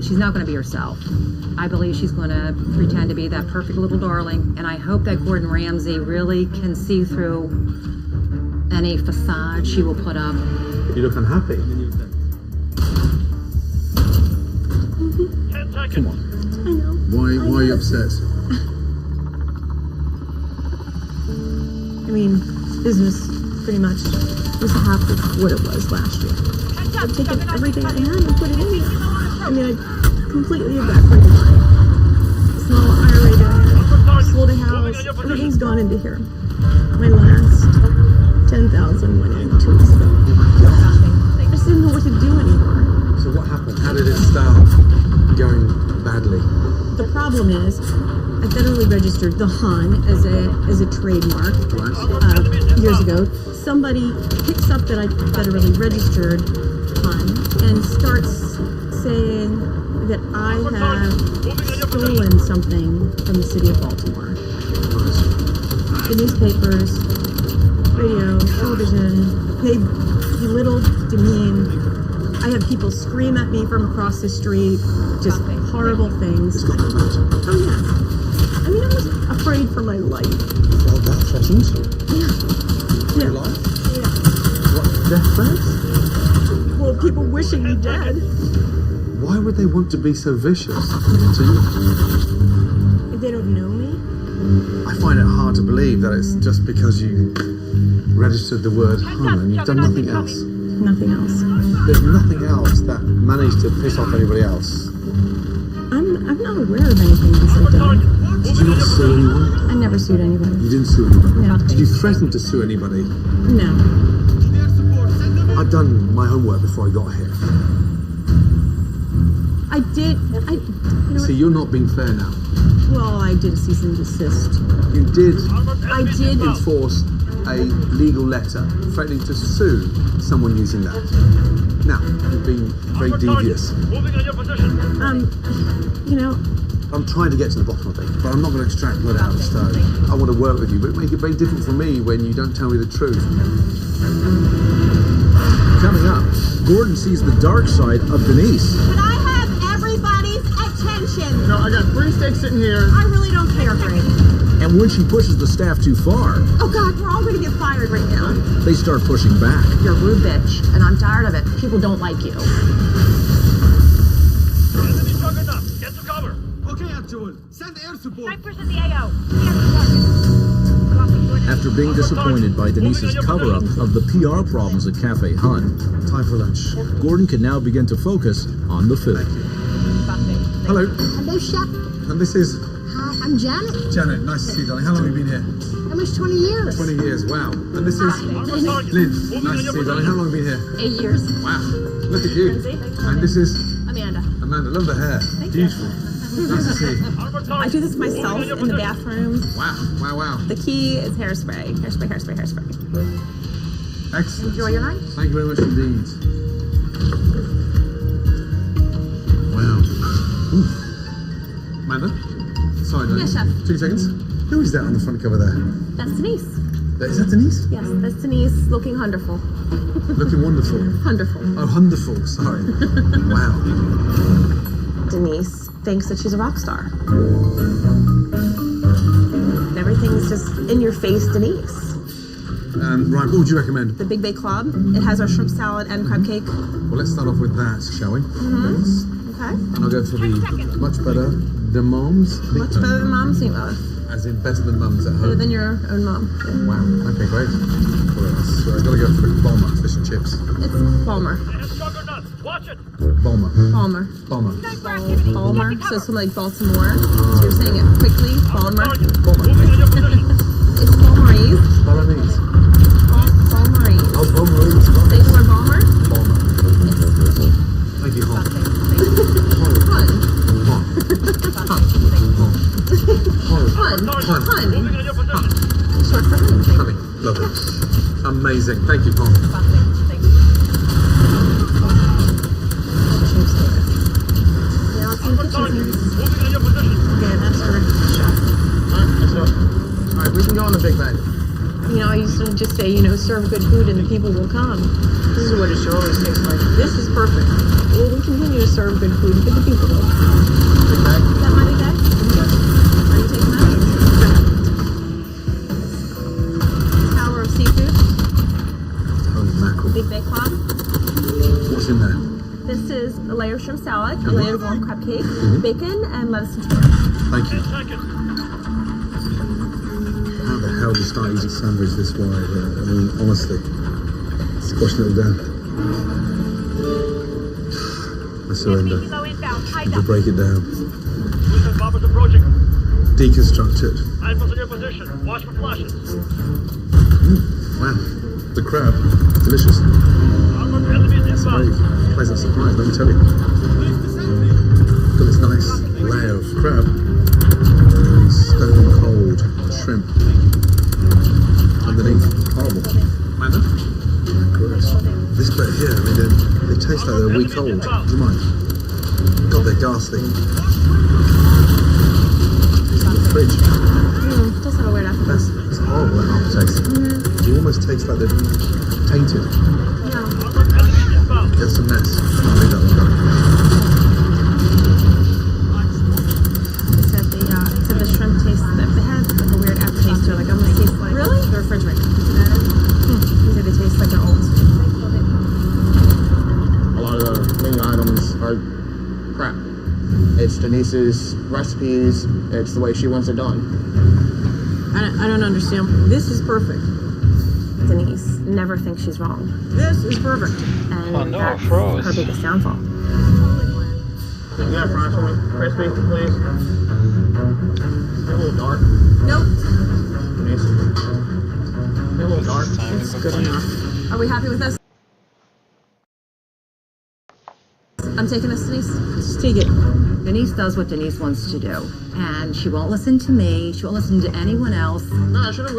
she's not going to be herself. I believe she's going to pretend to be that perfect little darling, and I hope that Gordon Ramsay really can see through any facade she will put up. You look unhappy. Come on. I know. Why are you upset? I mean, business pretty much was half of what it was last year. I've taken everything I had and put it in. I mean, I completely evaporated my small IRA donor, sold a house, everything's gone into here. My last 10,000 went in 2 weeks ago. I just didn't know what to do anymore. So what happened? How did it start going badly? The problem is, I federally registered the Hun as a trademark years ago. Somebody picks up that I federally registered Hun and starts saying that I have stolen something from the city of Baltimore. The newspapers, radio, television, they belittle, demean. I have people scream at me from across the street, just horrible things. Oh yeah. I mean, I was afraid for my life. Well, that threatened? Yeah. Your life? Yeah. What, death threats? Well, people wishing me dead. Why would they want to be so vicious to you? If they don't know me? I find it hard to believe that it's just because you registered the word Hun and you've done nothing else. Nothing else. There's nothing else that managed to piss off anybody else. I'm not aware of anything else I've done. Did you not sue anyone? I never sued anybody. You didn't sue anybody? No. Did you threaten to sue anybody? No. I've done my homework before I got here. I did. You know See, you're not being fair now. well, I did a cease and desist. You did I did. enforce a legal letter threatening to sue someone using that. Now, you've been very devious. Moving on your position. You know, I'm trying to get to the bottom of it, but I'm not going to extract blood out of a stone. I want to work with you, but make it very difficult for me when you don't tell me the truth. Coming up, Gordon sees the dark side of Denise. Can I have everybody's attention? No, I got 3 sticks sitting here. I really don't care, Greg. And when she pushes the staff too far, Oh God, we're all gonna get fired right now. they start pushing back. You're a rude bitch, and I'm tired of it. People don't like you. Enemy juggernaut. Get to cover. Okay, Abdul. Send air support. Snipers in the AO. After being disappointed by Denise's cover-up of the PR problems at Cafe Hun, Time for lunch. Gordon can now begin to focus on the food. Hello, Hello, Chef. and this is Hi, I'm Janet. Janet. Nice to see you, darling. How long have you been here? Almost 20 years. 20 years, wow. And this is Lynn. Nice to see you, darling. How long have you been here? 8 years. Wow, look at you. And this is Amanda. Amanda. Love the hair. Beautiful. Nice to see you. I do this myself in the bathroom. Wow, wow, wow. The key is hairspray. Hairspray, hairspray, hairspray. Excellent. Enjoy your lunch. Thank you very much indeed. Wow. Ooh. Amanda? Sorry, darling. Yes, Chef. 2 seconds. Who is that on the front cover there? That's Denise. Is that Denise? Yes, that's Denise looking wonderful. Looking wonderful. Wonderful. Oh, wonderful. Sorry. Wow. Denise thinks that she's a rock star. Everything's just in your face, Denise. Right, what would you recommend? The Big Bay Club. It has our shrimp salad and crab cake. Well, let's start off with that, shall we? Okay. And I'll go for the much better than moms. Much better than mom's. As in better than mums at Better home. than your own mom. Yeah. Wow. Okay, great. Well, I've got to go for the Bomber fish and chips. It's Palmer. Juggernaut. Watch it. Bomber. Palmer. Bomber. Palmer. So it's from like Baltimore. So you're saying it quickly. Palmer. Bomber. It's Palmerese. Bolognese. Palmerese. Oh, Bomberese. Say the word Palmer. Bomber. Thank you, Hon. Hun. Short for honey. Honey. Love it. Amazing. Thank you, Hon. Now it's in the kitchen. Yeah, that's her chef. Alright, we can go on the Big Bang. You know, I used to just say, serve good food and the people will come. This is what it should always tastes like. This is perfect. Well, we continue to serve good food and get the people will come. Big Bang? Is that money, guys? Are you taking that? Tower of seafood. Holy mackerel. Big Bay Club. What's in there? This is a layer of shrimp salad, a layer of warm crab cake, bacon, and lettuce and tomato. Thank you. How the hell do you start eating sandwich this wide? I mean, honestly. Squashing it all down. I surrender. To break it down. Bombers approaching. Deconstruct it. Alpha's in your position. Watch for flashes. Wow. The crab. Delicious. It's a very pleasant surprise, let me tell you. Got this nice layer of crab. Stone cold shrimp. Underneath. Horrible. Amanda? Gross. This bit here, I mean, they taste like they're a week old. Do you mind? God, they're ghastly. The fridge. Does have a weird aftertaste. That's horrible, that aftertaste. You almost taste like they're tainted. No. It's a mess. I'll leave that one going. Said the shrimp tastes, they had like a weird aftertaste. They're like, I'm gonna taste like Really? the refrigerator. He said they taste like they're old. A lot of the menu items are crap. It's Denise's recipes. It's the way she wants it done. I don't understand. This is perfect. Denise never thinks she's wrong. This is perfect. And Oh, no, that's froze. her biggest downfall. You got fries for me? Crispy, please. They're a little dark. Nope. Denise. They're a little dark. It's good enough. Are we happy with this? I'm taking this, Denise. Just take it. Denise does what Denise wants to do. And she won't listen to me. She won't listen to anyone else. No, I should have